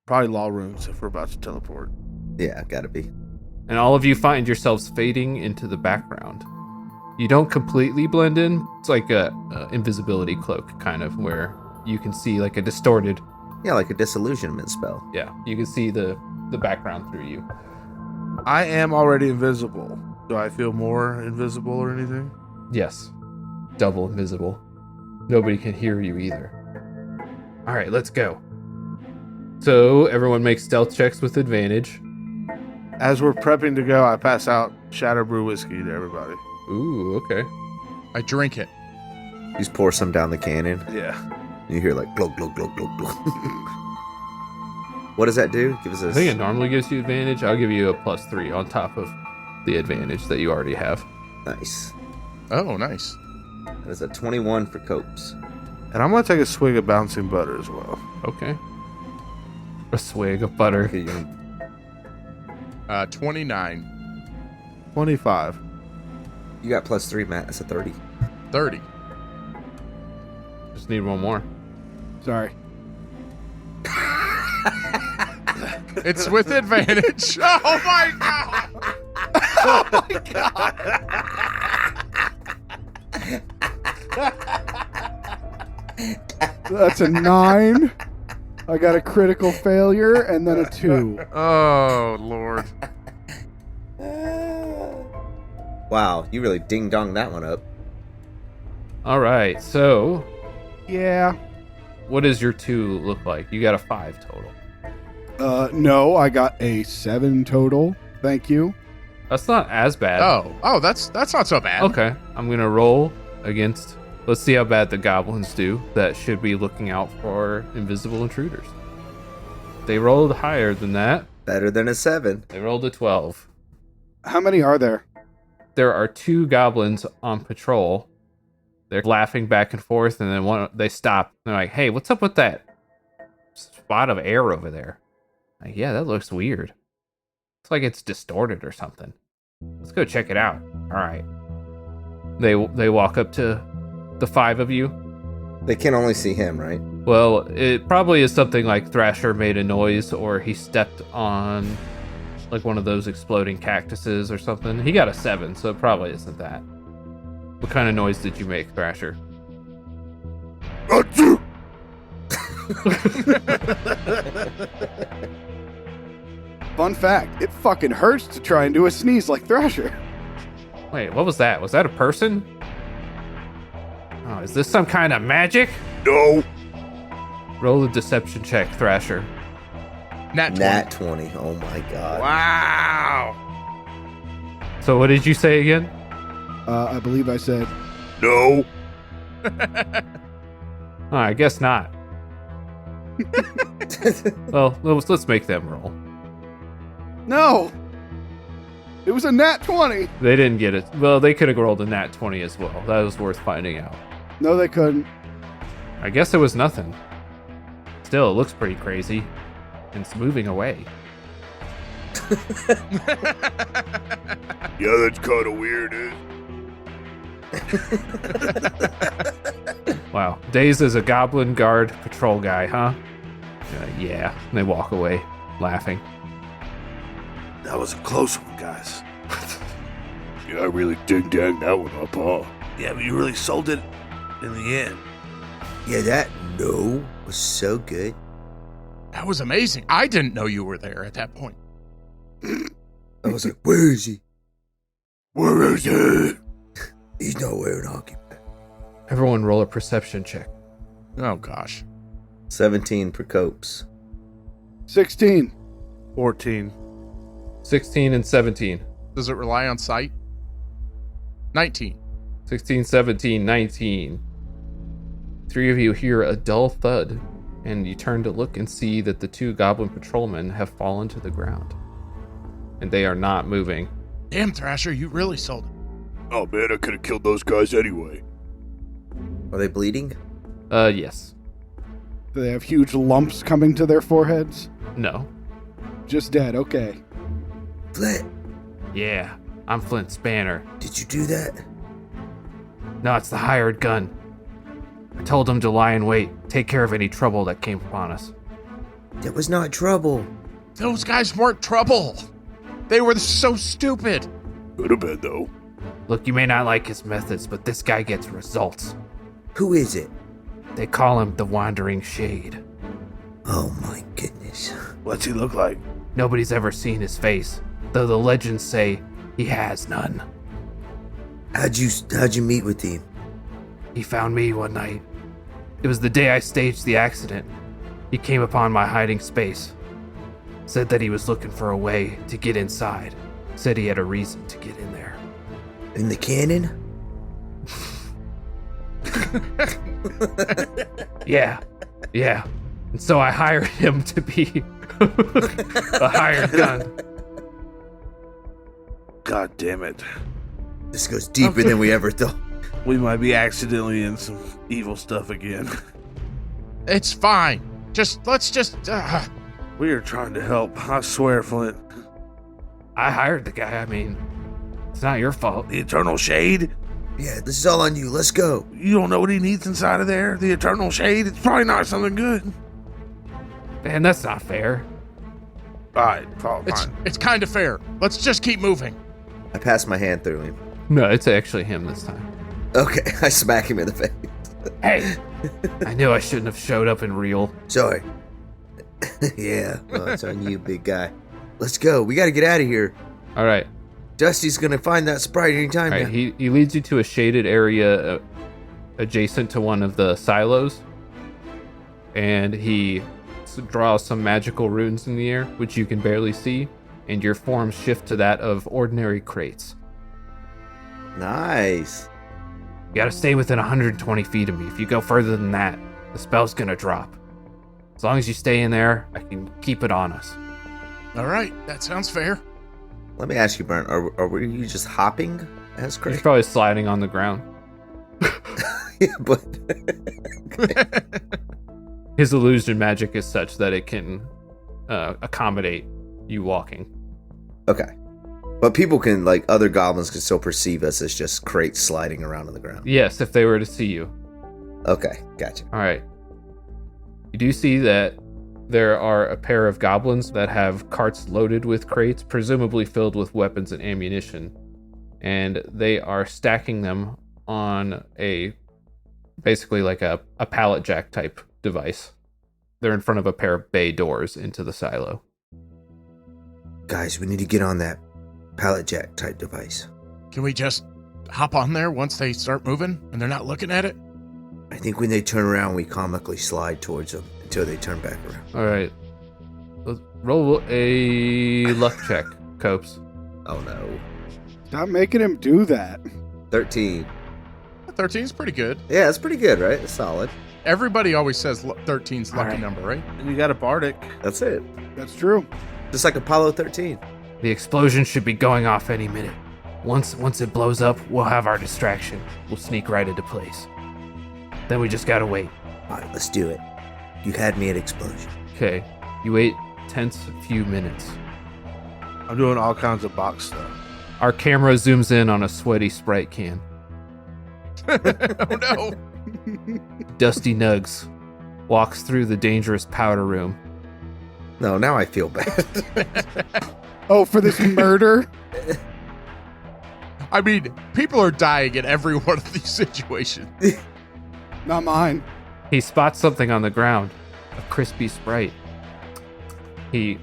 Probably law runes if we're about to teleport. Yeah, gotta be. And all of you find yourselves fading into the background. You don't completely blend in. It's like a invisibility cloak, kind of, where you can see like a distorted. Yeah, like a disillusionment spell. Yeah, you can see the background through you. I am already invisible. Do I feel more invisible or anything? Yes, double invisible. Nobody can hear you either. All right, let's go. So everyone makes stealth checks with advantage. As we're prepping to go, I pass out Shadow Brew whiskey to everybody. Ooh, okay. I drink it. You just pour some down the cannon. Yeah. You hear like glug glug glug glug glug. What does that do? Give us I think it normally gives you advantage. I'll give you a +3 on top of the advantage that you already have. Nice. Oh, nice. That is a 21 for Copes. And I'm gonna take a swig of bouncing butter as well. Okay. A swig of butter. Okay, you 29. 25. You got +3, Matt. That's a 30. 30. Just need one more. Sorry. It's with advantage. Oh my god. Oh my god. That's a 9. I got a critical failure and then a 2. Oh lord. Wow, you really ding dong that one up. All right. So, Yeah. what does your 2 look like? You got a 5 total. No, I got a 7 total. Thank you. That's not as bad. Oh, that's not so bad. Okay. I'm gonna roll against. Let's see how bad the goblins do. That should be looking out for invisible intruders. They rolled higher than that. Better than a 7. They rolled a 12. How many are there? There are 2 goblins on patrol. They're laughing back and forth, and then they stop. They're like, "Hey, what's up with that spot of air over there?" Like, yeah, that looks weird. It's like it's distorted or something. Let's go check it out. All right. They walk up to the 5 of you. They can only see him, right? Well, it probably is something like Thrasher made a noise, or he stepped on like one of those exploding cactuses or something. He got a 7, so it probably isn't that. What kind of noise did you make, Thrasher? Fun fact, it fucking hurts to try and do a sneeze like Thrasher. Wait, what was that? Was that a person? Oh, is this some kind of magic? No. Roll a deception check, Thrasher. Nat 20. Nat 20. Oh my god. Wow. So what did you say again? I believe I said, No. Oh, I guess not. Well, let's make them roll. No! It was a nat 20! They didn't get it. Well, they could have rolled a nat 20 as well. That was worth finding out. No, they couldn't. I guess it was nothing. Still, it looks pretty crazy. And it's moving away. Yeah, that's kind of weird, Wow. Daze is a goblin guard patrol guy, huh? Yeah. And they walk away, laughing. That was a close one, guys. Yeah, I really ding-dang that one up, huh? Yeah, but you really sold it in the end. Yeah, that no was so good. That was amazing. I didn't know you were there at that point. I was like, where is he? Where is he? He's not wearing hockey pad. Everyone roll a perception check. Oh, gosh. 17 per copes. 16. 14. 16 and 17. Does it rely on sight? 19. 16, 17, 19. Three of you hear a dull thud, and you turn to look and see that the two goblin patrolmen have fallen to the ground. And they are not moving. Damn, Thrasher, you really sold it. Oh, man, I could have killed those guys anyway. Are they bleeding? Yes. Do they have huge lumps coming to their foreheads? No. Just dead, okay. Flint, Yeah, I'm Flint Spanner. did you do that? No, it's the hired gun. I told him to lie in wait, take care of any trouble that came upon us. That was not trouble. Those guys weren't trouble. They were so stupid. Could have been, though. Look, you may not like his methods, but this guy gets results. Who is it? They call him the Wandering Shade. Oh my goodness. What's he look like? Nobody's ever seen his face, though the legends say he has none. How'd you meet with him? He found me one night. It was the day I staged the accident. He came upon my hiding space. Said that he was looking for a way to get inside. Said he had a reason to get in there. In the cannon? Yeah. And so I hired him to be a hired gun. God damn it. This goes deeper than we ever thought. We might be accidentally in some evil stuff again. It's fine. Let's just. We are trying to help. I swear, Flint. I hired the guy. I mean, it's not your fault. The Eternal Shade? Yeah, this is all on you. Let's go. You don't know what he needs inside of there? The Eternal Shade? It's probably not something good. Man, that's not fair. Alright, fine. It's kind of fair. Let's just keep moving. I pass my hand through him. No, it's actually him this time. Okay, I smack him in the face. Hey! I knew I shouldn't have showed up in real. Sorry. Yeah, well, it's on you, big guy. Let's go. We got to get out of here. All right. Dusty's going to find that sprite anytime All right. now. He leads you to a shaded area adjacent to one of the silos. And he draws some magical runes in the air, which you can barely see. And your forms shift to that of ordinary crates. Nice. You gotta stay within 120 feet of me. If you go further than that, the spell's gonna drop. As long as you stay in there, I can keep it on us. All right, that sounds fair. Let me ask you, Brent, are you just hopping as He's Craig? probably sliding on the ground. Yeah, but His illusion magic is such that it can accommodate you walking. okay. But people can, like, other goblins can still perceive us as just crates sliding around on the ground. Yes, if they were to see you. Okay, gotcha. All right. You do see that there are a pair of goblins that have carts loaded with crates, presumably filled with weapons and ammunition. And they are stacking them on basically like a pallet jack type device. They're in front of a pair of bay doors into the silo. Guys, we need to get on that pallet jack type device. Can we just hop on there once they start moving and they're not looking at it? I think when they turn around, we comically slide towards them until they turn back around. All right. Let's roll a luck check, Copes. Oh no. Stop making him do that. 13. 13's pretty good. Yeah, that's pretty good, right? It's solid. Everybody always says 13's lucky number, right? And you got a bardic. That's it. That's true. Just like Apollo 13. The explosion should be going off any minute. Once it blows up, we'll have our distraction. We'll sneak right into place. Then we just gotta wait. All right, let's do it. You had me at explosion. Okay, you wait tense few minutes. I'm doing all kinds of box stuff. Our camera zooms in on a sweaty Sprite can. Oh no. Dusty Nugs walks through the dangerous powder room. No, now I feel bad. Oh, for this murder? I mean, people are dying in every one of these situations. Not mine. He spots something on the ground, a crispy Sprite. He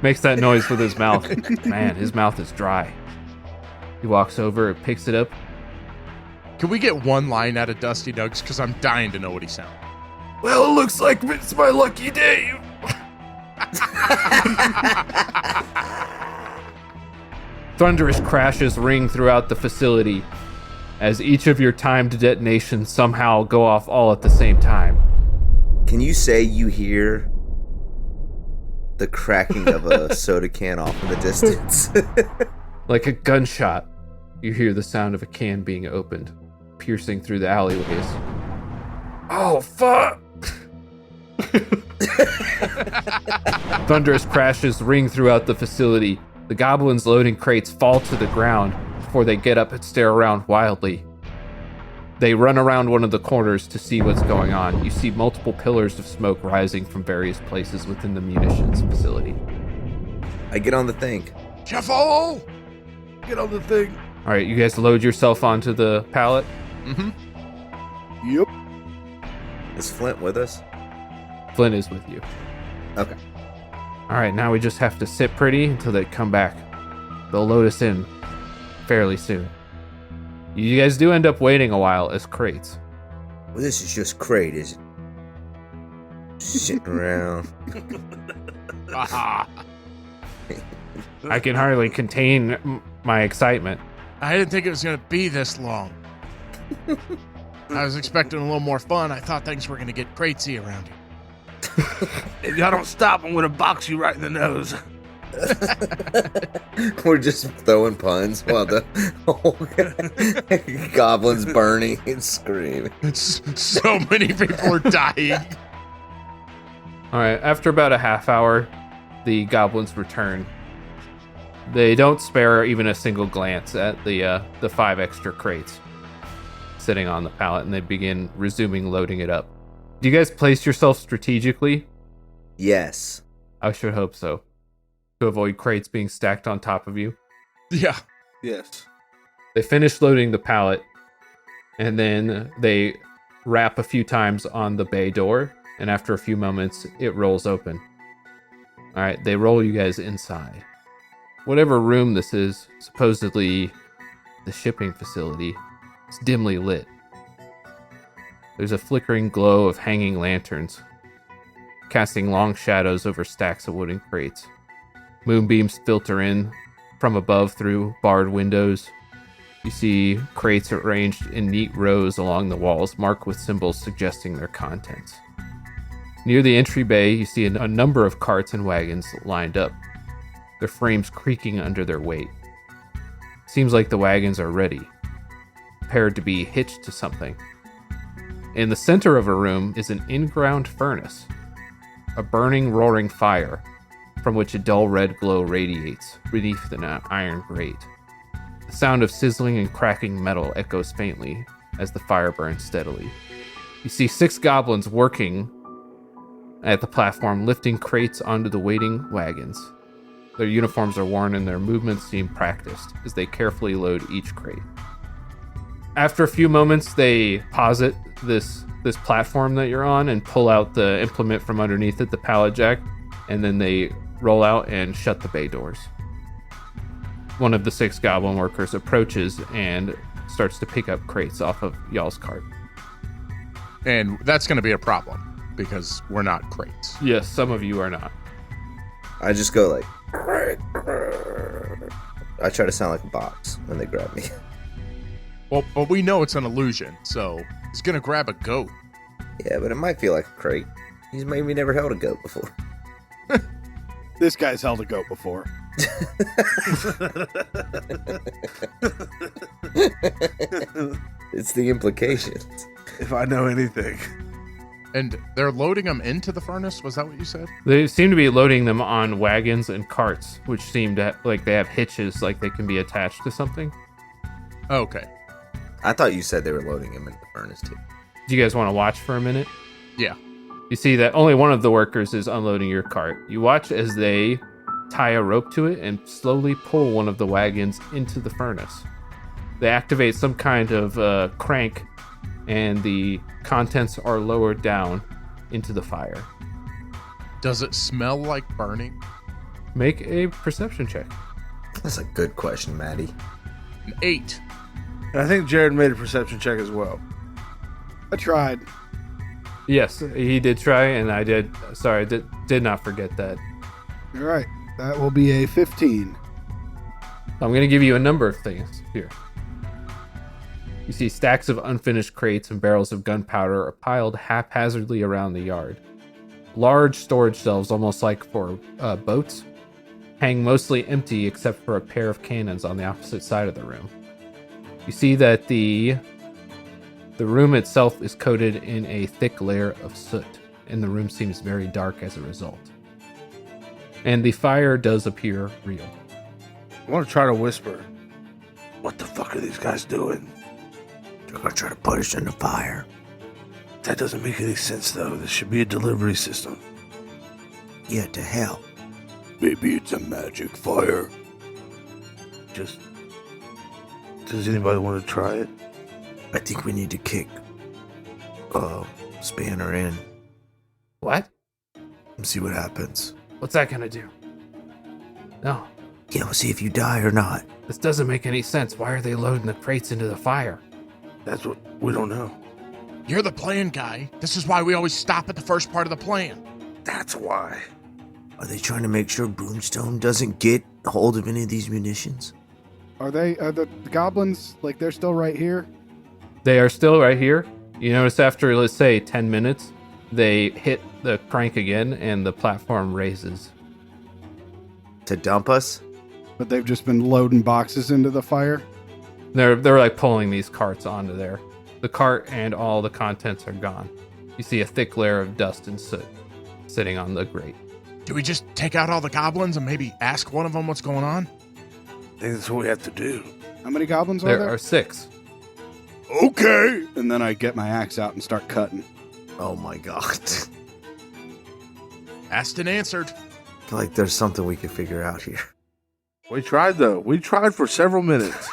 makes that noise with his mouth. Man, his mouth is dry. He walks over, picks it up. Can we get one line out of Dusty Nugs? Because I'm dying to know what he sounds like. Well, it looks like it's my lucky day. Thunderous crashes ring throughout the facility as each of your timed detonations somehow go off all at the same time. Can you say you hear the cracking of a soda can off in the distance? Like a gunshot, you hear the sound of a can being opened, piercing through the alleyways. Oh, fuck! Thunderous crashes ring throughout the facility. The goblins loading crates fall to the ground before they get up and stare around wildly. They run around one of the corners to see what's going on. You see multiple pillars of smoke rising from various places within the munitions facility. I get on the thing. Shuffle! Get on the thing. All right, you guys load yourself onto the pallet. Mm-hmm. Yep. Is Flint with us? Flint is with you. Okay. All right, now we just have to sit pretty until they come back. They'll load us in fairly soon. You guys do end up waiting a while as crates. Well, this is just great, is it? Sitting around. Ah, I can hardly contain my excitement. I didn't think it was going to be this long. I was expecting a little more fun. I thought things were going to get cratesy around here. If y'all don't stop, I'm gonna box you right in the nose. We're just throwing puns while the whole goblin's burning and screaming. So many people are dying. All right, after about a half hour, the goblins return. They don't spare even a single glance at the 5 extra crates sitting on the pallet, and they begin resuming loading it up. Do you guys place yourself strategically? Yes. I should hope so. To avoid crates being stacked on top of you. Yeah. Yes. They finish loading the pallet, and then they rap a few times on the bay door, and after a few moments, it rolls open. All right, they roll you guys inside. Whatever room this is, supposedly the shipping facility, it's dimly lit. There's a flickering glow of hanging lanterns, casting long shadows over stacks of wooden crates. Moonbeams filter in from above through barred windows. You see crates arranged in neat rows along the walls, marked with symbols suggesting their contents. Near the entry bay, you see a number of carts and wagons lined up, their frames creaking under their weight. Seems like the wagons are ready, prepared to be hitched to something. In the center of a room is an in-ground furnace, a burning, roaring fire from which a dull red glow radiates beneath the iron grate. The sound of sizzling and cracking metal echoes faintly as the fire burns steadily. You see 6 goblins working at the platform, lifting crates onto the waiting wagons. Their uniforms are worn and their movements seem practiced as they carefully load each crate. After a few moments, they posit this platform that you're on and pull out the implement from underneath it, the pallet jack, and then they roll out and shut the bay doors. One of the 6 goblin workers approaches and starts to pick up crates off of y'all's cart. And that's going to be a problem because we're not crates. Yes, some of you are not. I just go like... I try to sound like a box when they grab me. Well, but we know it's an illusion, so he's going to grab a goat. Yeah, but it might feel like a crate. He's maybe never held a goat before. This guy's held a goat before. It's the implications. If I know anything. And they're loading them into the furnace? Was that what you said? They seem to be loading them on wagons and carts, which seem to like they have hitches, like they can be attached to something. Okay. I thought you said they were loading him in the furnace too. Do you guys want to watch for a minute? Yeah. You see that only one of the workers is unloading your cart. You watch as they tie a rope to it and slowly pull one of the wagons into the furnace. They activate some kind of crank, and the contents are lowered down into the fire. Does it smell like burning? Make a perception check. That's a good question, Maddie. An 8. And I think Jared made a perception check as well. I tried. Yes, he did try, and I did. Sorry, did not forget that. All right. That will be a 15. I'm going to give you a number of things here. You see stacks of unfinished crates and barrels of gunpowder are piled haphazardly around the yard. Large storage shelves, almost like for boats, hang mostly empty except for a pair of cannons on the opposite side of the room. You see that the room itself is coated in a thick layer of soot, and the room seems very dark as a result. And the fire does appear real. I want to try to whisper. What the fuck are these guys doing? They're gonna try to put us in the fire. That doesn't make any sense, though. This should be a delivery system. Yeah, to hell. Maybe it's a magic fire. Just... Does anybody want to try it? I think we need to kick Spanner in What? and see what happens. What's that going to do? No, Yeah, we'll see if you die or not. this doesn't make any sense. Why are they loading the crates into the fire? That's what we don't know. You're the plan guy. This is why we always stop at the first part of the plan. That's why. Are they trying to make sure Broomstone doesn't get hold of any of these munitions? Are the goblins, like, they're still right here? They are still right here. You notice after, let's say, 10 minutes, they hit the crank again and the platform raises. To dump us? But they've just been loading boxes into the fire? They're like pulling these carts onto there. The cart and all the contents are gone. You see a thick layer of dust and soot sitting on the grate. Do we just take out all the goblins and maybe ask one of them what's going on? I think that's what we have to do. How many goblins are There there? are 6. Okay. And then I get my axe out and start cutting. Oh my god. Asked and answered. I feel like there's something we could figure out here. We tried, though. We tried for several minutes.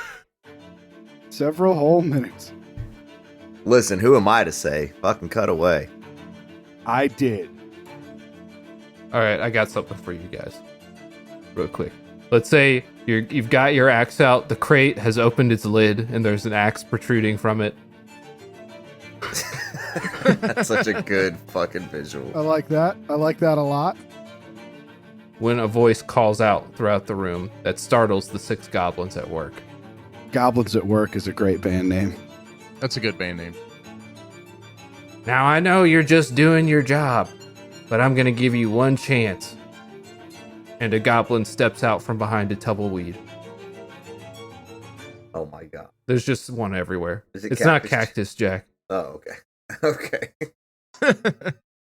Several whole minutes. Listen, who am I to say? Fucking cut away. I did. All right, I got something for you guys. Real quick. Let's say you've got your axe out. The crate has opened its lid, and there's an axe protruding from it. That's such a good fucking visual. I like that. I like that a lot. When a voice calls out throughout the room that startles the 6 goblins at work. Goblins at Work is a great band name. That's a good band name. Now I know you're just doing your job, but I'm gonna give you one chance. And a goblin steps out from behind a tumbleweed. Oh my god. There's just one everywhere. Is it It's not Cactus? Cactus Jack. Oh, okay. Okay.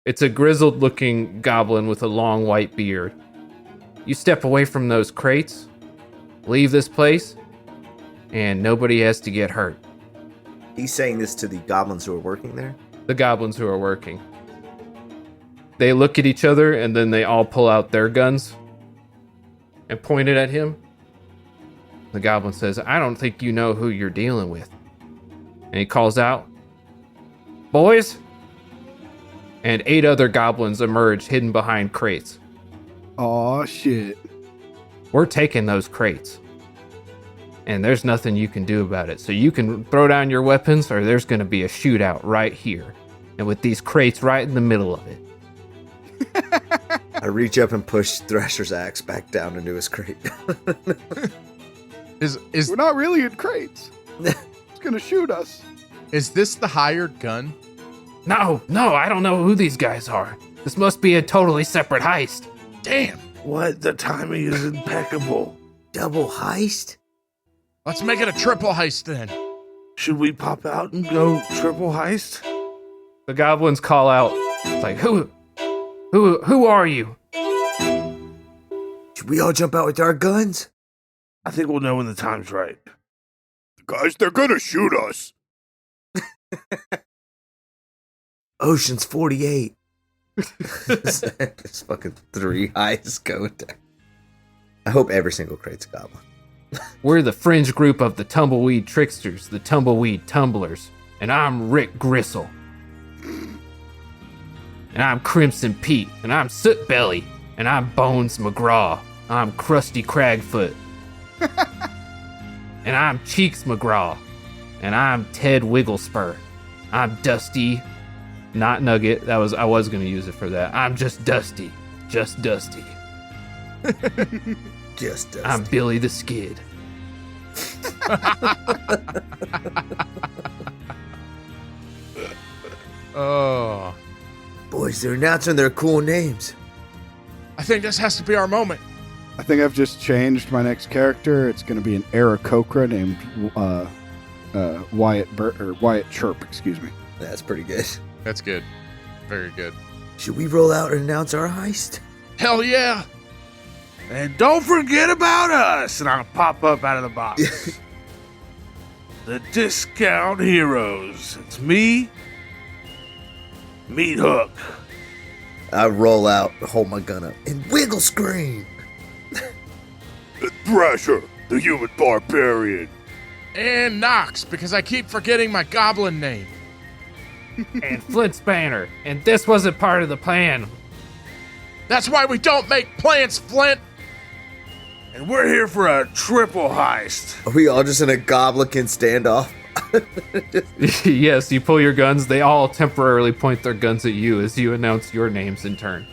It's a grizzled looking goblin with a long white beard. You step away from those crates, leave this place, and nobody has to get hurt. He's saying this to the goblins who are working there? The goblins who are working. They look at each other and then they all pull out their guns and point it at him. The goblin says, I don't think you know who you're dealing with. And he calls out, boys! And 8 other goblins emerge hidden behind crates. Aw, shit. We're taking those crates. And there's nothing you can do about it. So you can throw down your weapons or there's going to be a shootout right here. And with these crates right in the middle of it. I reach up and push Thresher's axe back down into his crate. Is We're not really in crates. It's gonna shoot us. is this the hired gun? No, I don't know who these guys are. This must be a totally separate heist. Damn. What? The timing is impeccable. Double heist? Let's make it a triple heist then. Should we pop out and go triple heist? The goblins call out. It's like, who are you? Should we all jump out with our guns? I think we'll know when the time's right. Guys, they're gonna shoot us. Ocean's 48. It's fucking 3 heists going down. I hope every single crate's a goblin. We're the fringe group of the Tumbleweed Tricksters, the Tumbleweed Tumblers, and I'm Rick Gristle. And I'm Crimson Pete, and I'm Soot Belly, and I'm Bones McGraw. I'm Krusty Cragfoot. And I'm Cheeks McGraw, and I'm Ted Wigglespur. I'm Dusty, not Nugget. I was gonna use it for that. I'm just Dusty. Just Dusty. I'm Billy the Skid. Oh. Boys, they're announcing their cool names. I think this has to be our moment. I think I've just changed my next character. It's going to be an Aarakocra named Wyatt Chirp. Excuse me. That's pretty good. That's good. Very good. Should we roll out and announce our heist? Hell yeah. And don't forget about us! And I'll pop up out of the box. The Discount Heroes. It's me, Meat Hook. I roll out, hold my gun up, and wiggle scream. Thrasher, the human barbarian. And Knox, because I keep forgetting my goblin name. And Flint Spanner. And this wasn't part of the plan. That's why we don't make plans, Flint. And we're here for a triple heist. Are we all just in a goblikin standoff? Yes, you pull your guns. They all temporarily point their guns at you as you announce your names in turn.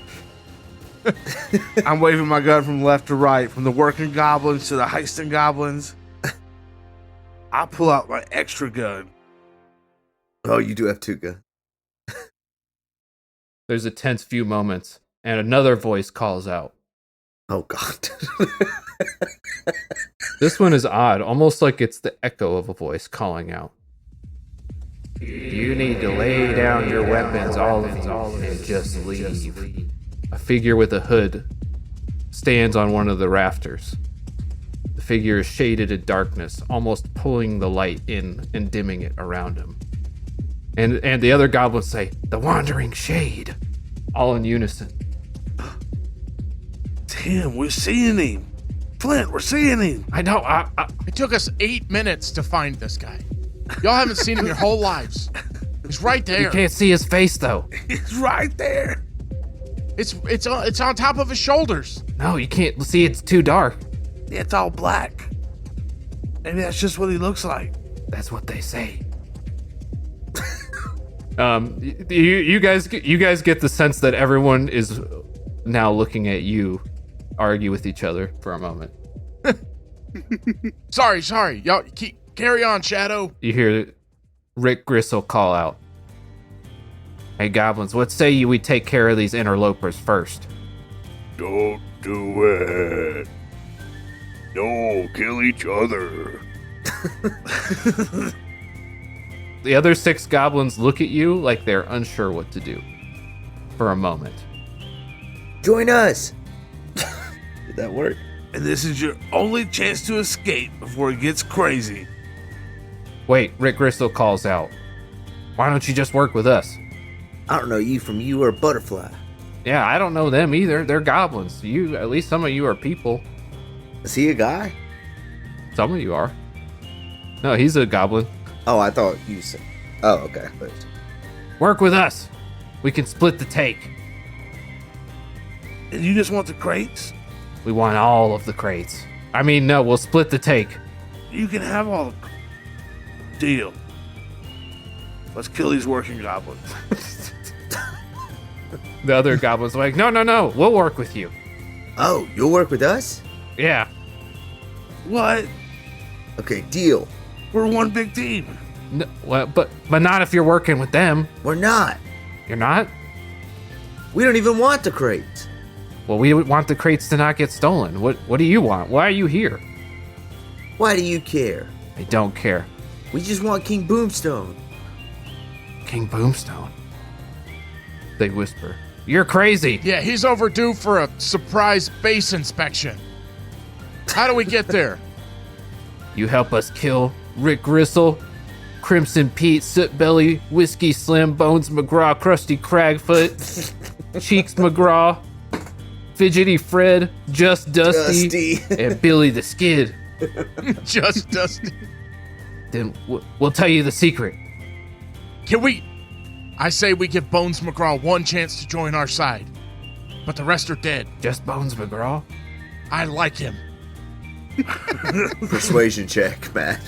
I'm waving my gun from left to right, from the working goblins to the heisting goblins. I pull out my extra gun. Oh, you do have 2 guns. There's a tense few moments, and another voice calls out. Oh, God. This one is odd, almost like it's the echo of a voice calling out. You need to lay down your weapons, all of you, and just leave. A figure with a hood stands on one of the rafters. The figure is shaded in darkness, almost pulling the light in and dimming it around him. And the other goblins say, "The Wandering Shade," all in unison. Tim, we're seeing him. Flint, we're seeing him. I know. It took us 8 minutes to find this guy. Y'all haven't seen him your whole lives. He's right there. You can't see his face though. He's right there. It's on top of his shoulders. No, you can't see. It's too dark. It's all black. Maybe that's just what he looks like. That's what they say. You guys get the sense that everyone is now looking at you argue with each other for a moment. Sorry. Y'all carry on, Shadow. You hear Rick Gristle call out, "Hey goblins, what say you we take care of these interlopers first?" Don't do it. No, kill each other. The other 6 goblins look at you like they're unsure what to do for a moment. Join us. Did that work? And this is your only chance to escape before it gets crazy. Wait, Rick Gristle calls out, "Why don't you just work with us?" I don't know you from you or a butterfly. Yeah, I don't know them either. They're goblins. At least some of you are people. Is he a guy? Some of you are. No, he's a goblin. Oh, I thought you said. Oh, okay. Work with us. We can split the take. And you just want the crates? We want all of the crates. I mean, no, we'll split the take. You can have all the... Deal. Let's kill these working goblins. The other goblins are like, no, we'll work with you. Oh, you'll work with us? Yeah. What? Okay, deal. We're one big team. No, well, but not if you're working with them. We're not. You're not? We don't even want the crates. Well, we would want the crates to not get stolen. What do you want? Why are you here? Why do you care? I don't care. We just want King Boomstone. King Boomstone. They whisper. You're crazy. Yeah, he's overdue for a surprise base inspection. How do we get there? You help us kill Rick Gristle, Crimson Pete, Sootbelly, Whiskey Slim, Bones McGraw, Krusty Cragfoot, Cheeks McGraw, Fidgety Fred, Just Dusty, and Billy the Skid. Just Dusty. Then we'll tell you the secret. I say we give Bones McGraw one chance to join our side, but the rest are dead. Just Bones McGraw? I like him. Persuasion check, Matt.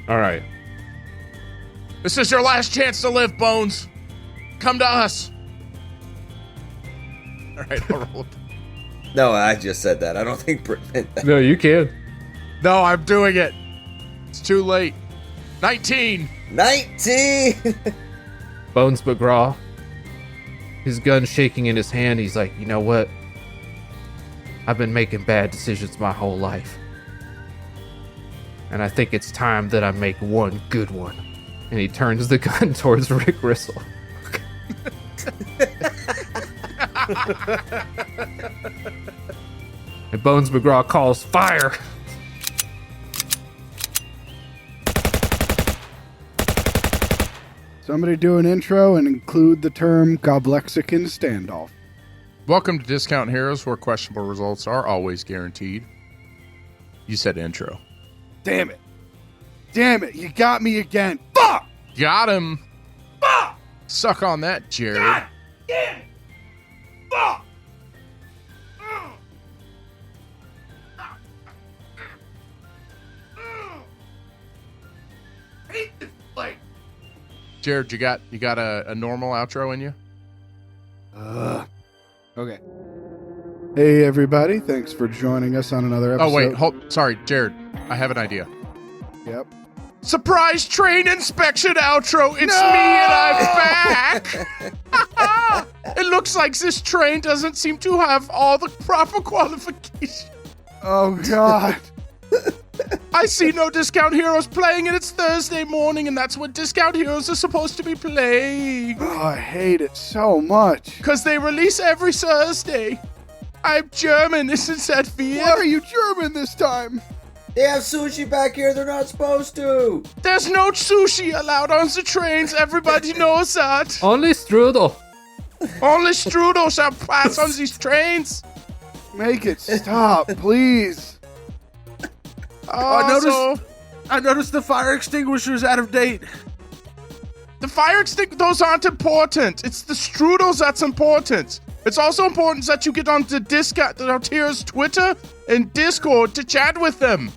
All right. This is your last chance to live, Bones. Come to us. All right, I'll roll. No, I just said that. I don't think Britt meant that. No, you can. No, I'm doing it. It's too late. 19. 19! Bones McGraw, his gun shaking in his hand, he's like, you know what? I've been making bad decisions my whole life. And I think it's time that I make one good one. And he turns the gun towards Rick Gristle. And Bones McGraw calls fire. Somebody do an intro and include the term Goblexican standoff. Welcome to Discount Heroes, where questionable results are always guaranteed. You said intro. Damn it. Damn it. You got me again. Fuck! Got him. Fuck! Suck on that, Jared. God damn it. Fuck! Hate this place. Jared, you got a normal outro in you? Okay. Hey, everybody. Thanks for joining us on another episode. Oh, wait. Sorry, Jared. I have an idea. Yep. Surprise train inspection outro. It's me and I'm back. It looks like this train doesn't seem to have all the proper qualifications. Oh, God. I see no Discount Heroes playing, and it's Thursday morning, and that's when Discount Heroes are supposed to be playing. Oh, I hate it so much. Because they release every Thursday. I'm German, isn't that weird? Why are you German this time? They have sushi back here. They're not supposed to. There's no sushi allowed on the trains. Everybody knows that. Only strudel. Only strudel shall pass on these trains. Make it stop, please. I noticed the fire extinguisher's out of date. The fire extinguishers, those aren't important. It's the strudels that's important. It's also important that you get onto Discount Heroes Twitter and Discord to chat with them.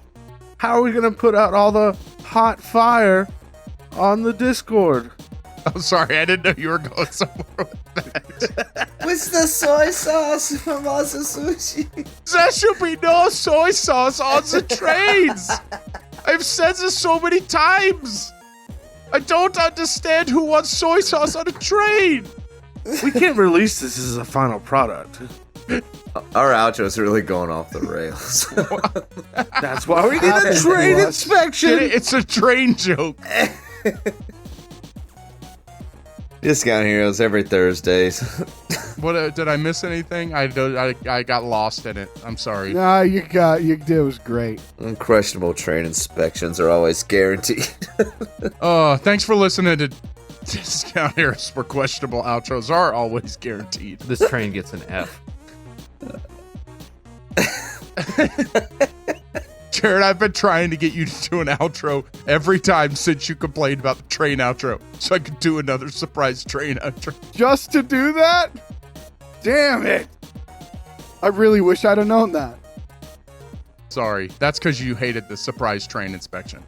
How are we going to put out all the hot fire on the Discord? I'm sorry, I didn't know you were going somewhere with that. What's the soy sauce from Asa Sushi? There should be no soy sauce on the trains. I've said this so many times. I don't understand who wants soy sauce on a train. We can't release this as a final product. Our outro's really going off the rails. That's why we need a train inspection. It's a train joke. Discount Heroes every Thursdays. What did I miss anything? I got lost in it. I'm sorry. Nah, you did. It was great. Unquestionable train inspections are always guaranteed. Thanks for listening to Discount Heroes, where questionable outros are always guaranteed. This train gets an F. Jared, I've been trying to get you to do an outro every time since you complained about the train outro, so I could do another surprise train outro. Just to do that? Damn it. I really wish I'd have known that. Sorry, that's because you hated the surprise train inspection.